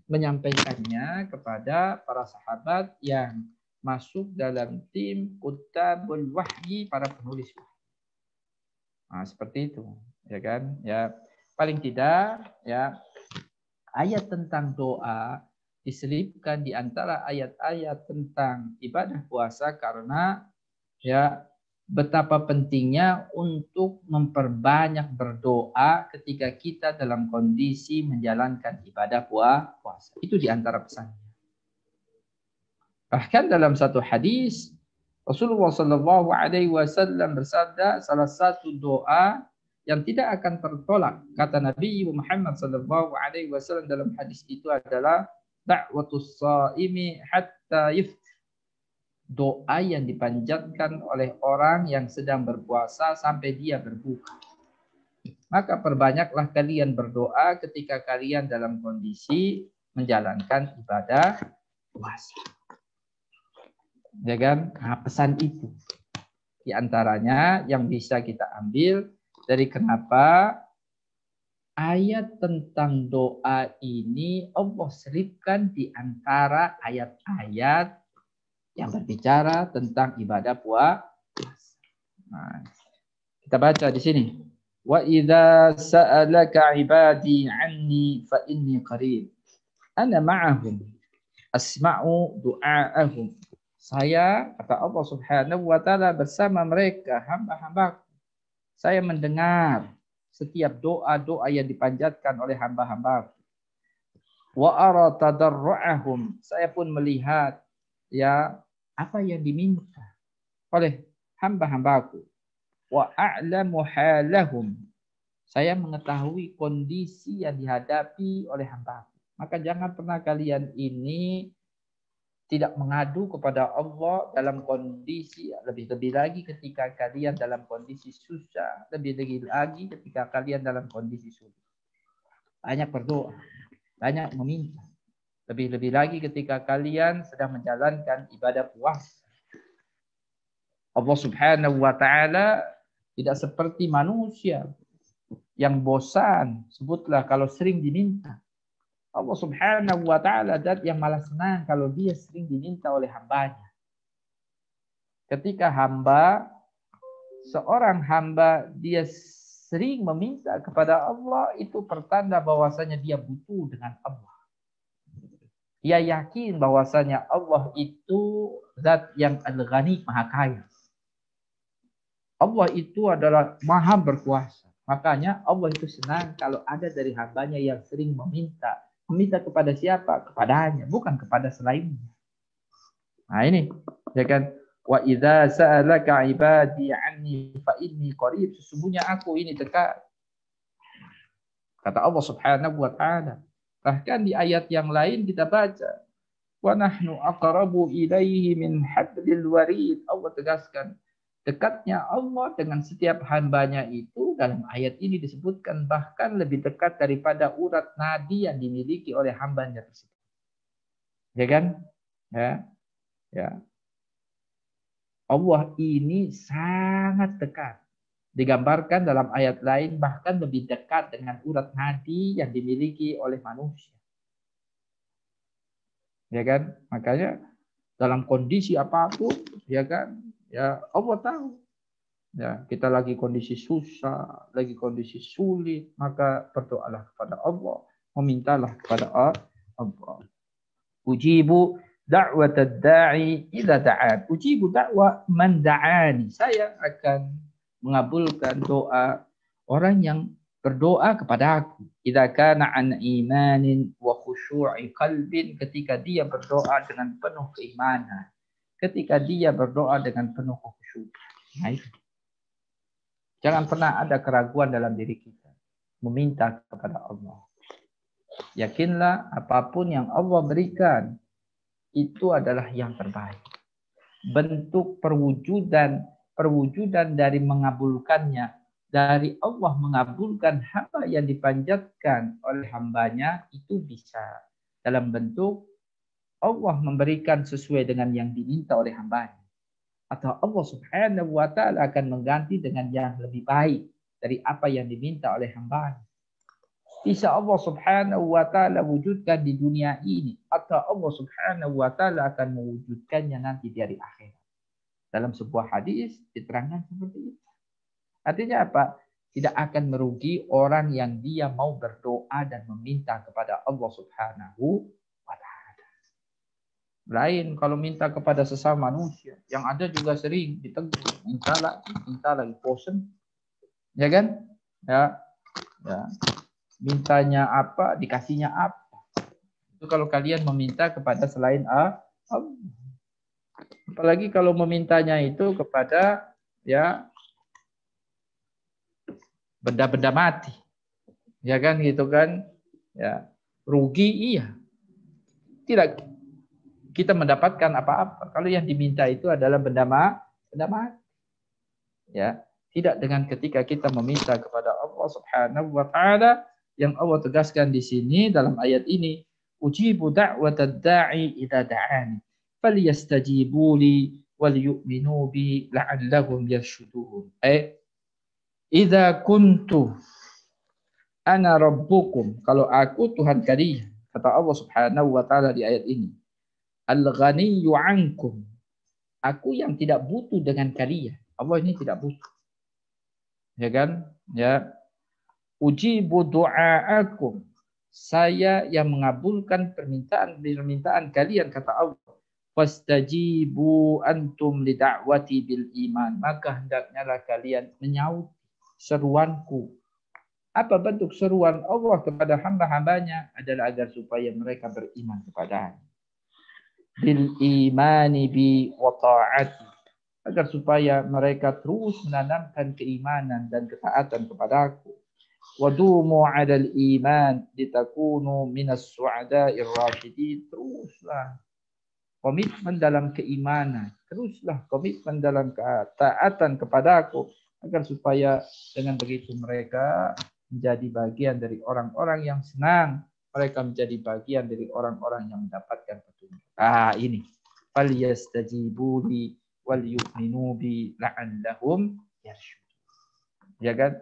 menyampaikannya kepada para sahabat yang masuk dalam tim kutabul wahyi, para penulis wahyi. Nah, seperti itu, ya kan? Ya, paling tidak ya ayat tentang doa diselipkan di antara ayat-ayat tentang ibadah puasa karena ya betapa pentingnya untuk memperbanyak berdoa ketika kita dalam kondisi menjalankan ibadah puasa. Itu di antara pesannya. Bahkan dalam satu hadis Rasulullah SAW bersabda, salah satu doa yang tidak akan tertolak, kata Nabi Muhammad SAW dalam hadis itu adalah da'watus shaimi hatta yuftir. Doa yang dipanjatkan oleh orang yang sedang berpuasa sampai dia berbuka. Maka perbanyaklah kalian berdoa ketika kalian dalam kondisi menjalankan ibadah puasa. Ya kan? Nah, pesan itu di antaranya yang bisa kita ambil dari kenapa ayat tentang doa ini Allah selipkan di antara ayat-ayat yang berbicara tentang ibadah puasa. Nah, kita baca di sini. Wa idza sa'alaka ibadi 'anni fa inni qarib. Ana ma'ahum asma'u du'aahum. Saya, kata Allah Subhanahu wa taala, bersama mereka hamba-hambaku. Saya mendengar setiap doa-doa yang dipanjatkan oleh hamba-hambaku. Wa ara tadarru'ahum. Saya pun melihat ya apa yang diminta oleh hamba-hambaku. Wa a'lamu halahum. Saya mengetahui kondisi yang dihadapi oleh hambaku. Maka jangan pernah kalian ini tidak mengadu kepada Allah dalam kondisi, lebih-lebih lagi ketika kalian dalam kondisi susah, lebih-lebih lagi ketika kalian dalam kondisi sulit. Banyak berdoa, banyak meminta. Lebih-lebih lagi ketika kalian sedang menjalankan ibadah puasa. Allah Subhanahu wa taala tidak seperti manusia yang bosan, sebutlah kalau sering diminta. Allah Subhanahu wa taala zat yang malah senang kalau dia sering diminta oleh hambanya. Ketika seorang hamba dia sering meminta kepada Allah, itu pertanda bahwasanya dia butuh dengan Allah. Dia yakin bahwasanya Allah itu zat yang al-ghani, maha kaya. Allah itu adalah maha berkuasa. Makanya Allah itu senang kalau ada dari hambanya yang sering meminta. Meminta kepada siapa? Kepadanya, bukan kepada selainnya. Nah ini, ya kan? Wa idza sa'alaka ibadi 'anni fa inni qarib. Sesungguhnya aku ini dekat. Kata Allah Subhanahu wa taala. Bahkan di ayat yang lain kita baca, wa nahnu aqrabu ilaihi min hablil warid. Allah tegaskan dekatnya Allah dengan setiap hambanya itu dalam ayat ini disebutkan bahkan lebih dekat daripada urat nadi yang dimiliki oleh hambanya tersebut. Ya kan? Ya. Allah ini sangat dekat. Digambarkan dalam ayat lain bahkan lebih dekat dengan urat nadi yang dimiliki oleh manusia. Ya kan? Makanya dalam kondisi apapun, ya kan? Ya Allah tahu. Ya, kita lagi kondisi susah, lagi kondisi sulit, maka berdoalah kepada Allah, memintalah kepada Allah. Ujibu da'wat ad-da'i idza da'an. Ujibu da'wa man da'ani. Saya akan mengabulkan doa orang yang berdoa kepada aku. Idza kana an imanin wa khusyu'i qalbin, ketika dia berdoa dengan penuh keimanan. Ketika dia berdoa dengan penuh khusyuk. Nah, itu. Jangan pernah ada keraguan dalam diri kita meminta kepada Allah. Yakinlah apapun yang Allah berikan itu adalah yang terbaik. Bentuk perwujudan dari mengabulkannya, dari Allah mengabulkan hamba yang dipanjatkan oleh hambanya, itu bisa dalam bentuk Allah memberikan sesuai dengan yang diminta oleh hambanya. Atau Allah subhanahu wa ta'ala akan mengganti dengan yang lebih baik dari apa yang diminta oleh hambanya. Bisa Allah subhanahu wa ta'ala wujudkan di dunia ini. Atau Allah subhanahu wa ta'ala akan mewujudkannya nanti di hari akhirat. Dalam sebuah hadis diterangkan seperti itu. Artinya apa? Tidak akan merugi orang yang dia mau berdoa dan meminta kepada Allah subhanahu wa ta'ala. Lain kalau minta kepada sesama manusia. Yang ada juga sering ditegur. Minta lagi bosan. Ya kan? Ya. Mintanya apa, dikasihnya apa. Itu kalau kalian meminta kepada selain Allah. Apalagi kalau memintanya itu kepada ya benda-benda mati. Ya kan gitu kan? Ya, rugi iya. Tidak kita mendapatkan apa-apa. Kalau yang diminta itu adalah benda mati. Ya, tidak dengan ketika kita meminta kepada Allah Subhanahu wa taala yang Allah tegaskan di sini dalam ayat ini, ujibu da'watad da'i idza da'ani falyastajibu li wal yu'minu bi la'allahum yarshudun. Idza kuntu ana rabbukum, kalau aku Tuhan kalian, kata Allah Subhanahu wa taala di ayat ini. Al-ghaniyyu ankum. Aku yang tidak butuh dengan kalian. Allah ini tidak butuh. Ya kan? Ya. Ujibu du'aakum. Saya yang mengabulkan permintaan kalian, kata Allah. Fastajibu antum li da'wati bil iman. Maka hendaknya lah kalian menyaut seruanku. Apa bentuk seruan Allah kepada hamba-hambanya? Adalah agar supaya mereka beriman kepadanya. Bil imani bi wa ta'ati, agar supaya mereka terus menanamkan keimanan dan ketaatan kepadaku. Wadumu 'alal iman litakunu minas su'ada'ir rasyidin. Teruslah komitmen dalam keimanan, teruslah komitmen dalam ketaatan kepadaku, agar supaya dengan begitu mereka menjadi bagian dari orang-orang yang senang. Mereka menjadi bagian dari orang-orang yang mendapatkan petunjuk. Ini. Falyastajibu li wal yu'minu bi la'allahum yarshudun. Ya kan?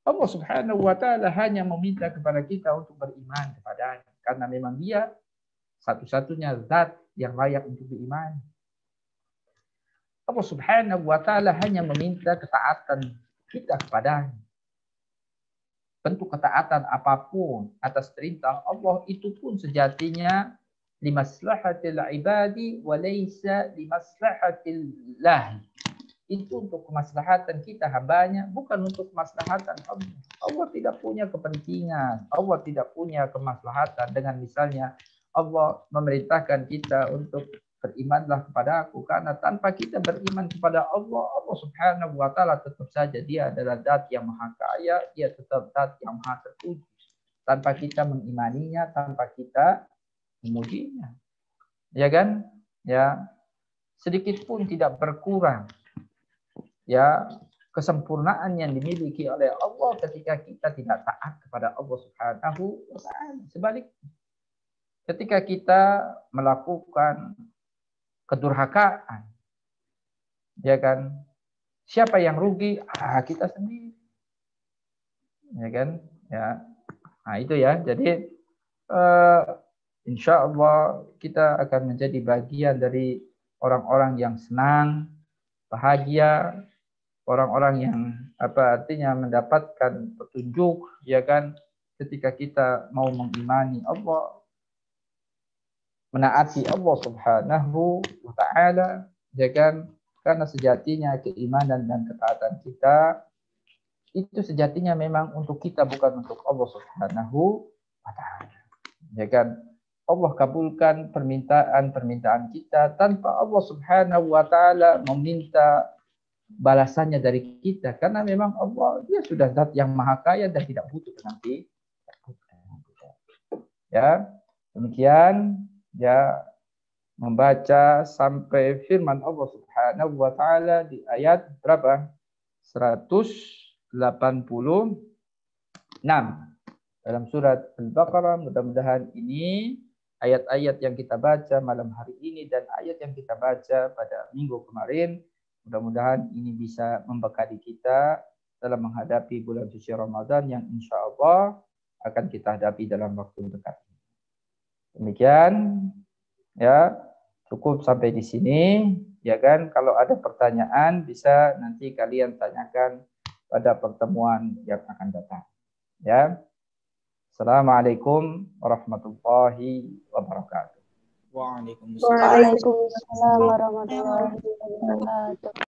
Allah Subhanahu wa taala hanya meminta kepada kita untuk beriman kepadanya, karena memang Dia satu-satunya zat yang layak untuk diimani. Allah Subhanahu wa taala hanya meminta ketaatan kita kepadanya. Bentuk ketaatan apapun atas perintah Allah itu pun sejatinya limaslahatil ibadi wa laysa limaslahatillah. Itu untuk kemaslahatan kita hambanya, bukan untuk kemaslahatan Allah. Allah tidak punya kepentingan, Allah tidak punya kemaslahatan dengan misalnya Allah memerintahkan kita untuk berimanlah kepada aku, karena tanpa kita beriman kepada Allah, Allah Subhanahu wa taala tetap saja Dia adalah zat yang maha kaya, Dia tetap zat yang maha terpuji. Tanpa kita mengimaninya, tanpa kita memujinya. Ya kan? Ya. Sedikit pun tidak berkurang ya kesempurnaan yang dimiliki oleh Allah ketika kita tidak taat kepada Allah Subhanahu wa taala. Sebaliknya, ketika kita melakukan kedurhakaan, ya kan, siapa yang rugi? Kita sendiri, ya kan, ya. Nah itu ya. Jadi insya Allah kita akan menjadi bagian dari orang-orang yang senang, bahagia, orang-orang yang artinya mendapatkan petunjuk, ya kan, ketika kita mau mengimani Allah, menaati Allah Subhanahu wa taala, ya kan, karena sejatinya keimanan dan ketaatan kita itu sejatinya memang untuk kita, bukan untuk Allah Subhanahu wa taala. Ya kan? Allah kabulkan permintaan kita tanpa Allah Subhanahu wa taala meminta balasannya dari kita, karena memang Allah dia sudah zat yang maha kaya dan tidak butuh nanti. Ya, demikian ya, membaca sampai firman Allah Subhanahu wa taala di ayat berapa? 186 dalam surat Al-Baqarah. Mudah-mudahan ini ayat-ayat yang kita baca malam hari ini dan ayat yang kita baca pada minggu kemarin, mudah-mudahan ini bisa membekali kita dalam menghadapi bulan suci Ramadan yang insya Allah akan kita hadapi dalam waktu dekat. Demikian ya, cukup sampai di sini, ya kan. Kalau ada pertanyaan bisa nanti kalian tanyakan pada pertemuan yang akan datang. Ya. Assalamualaikum warahmatullahi wabarakatuh. Waalaikumsalam. Waalaikumsalam warahmatullahi wabarakatuh.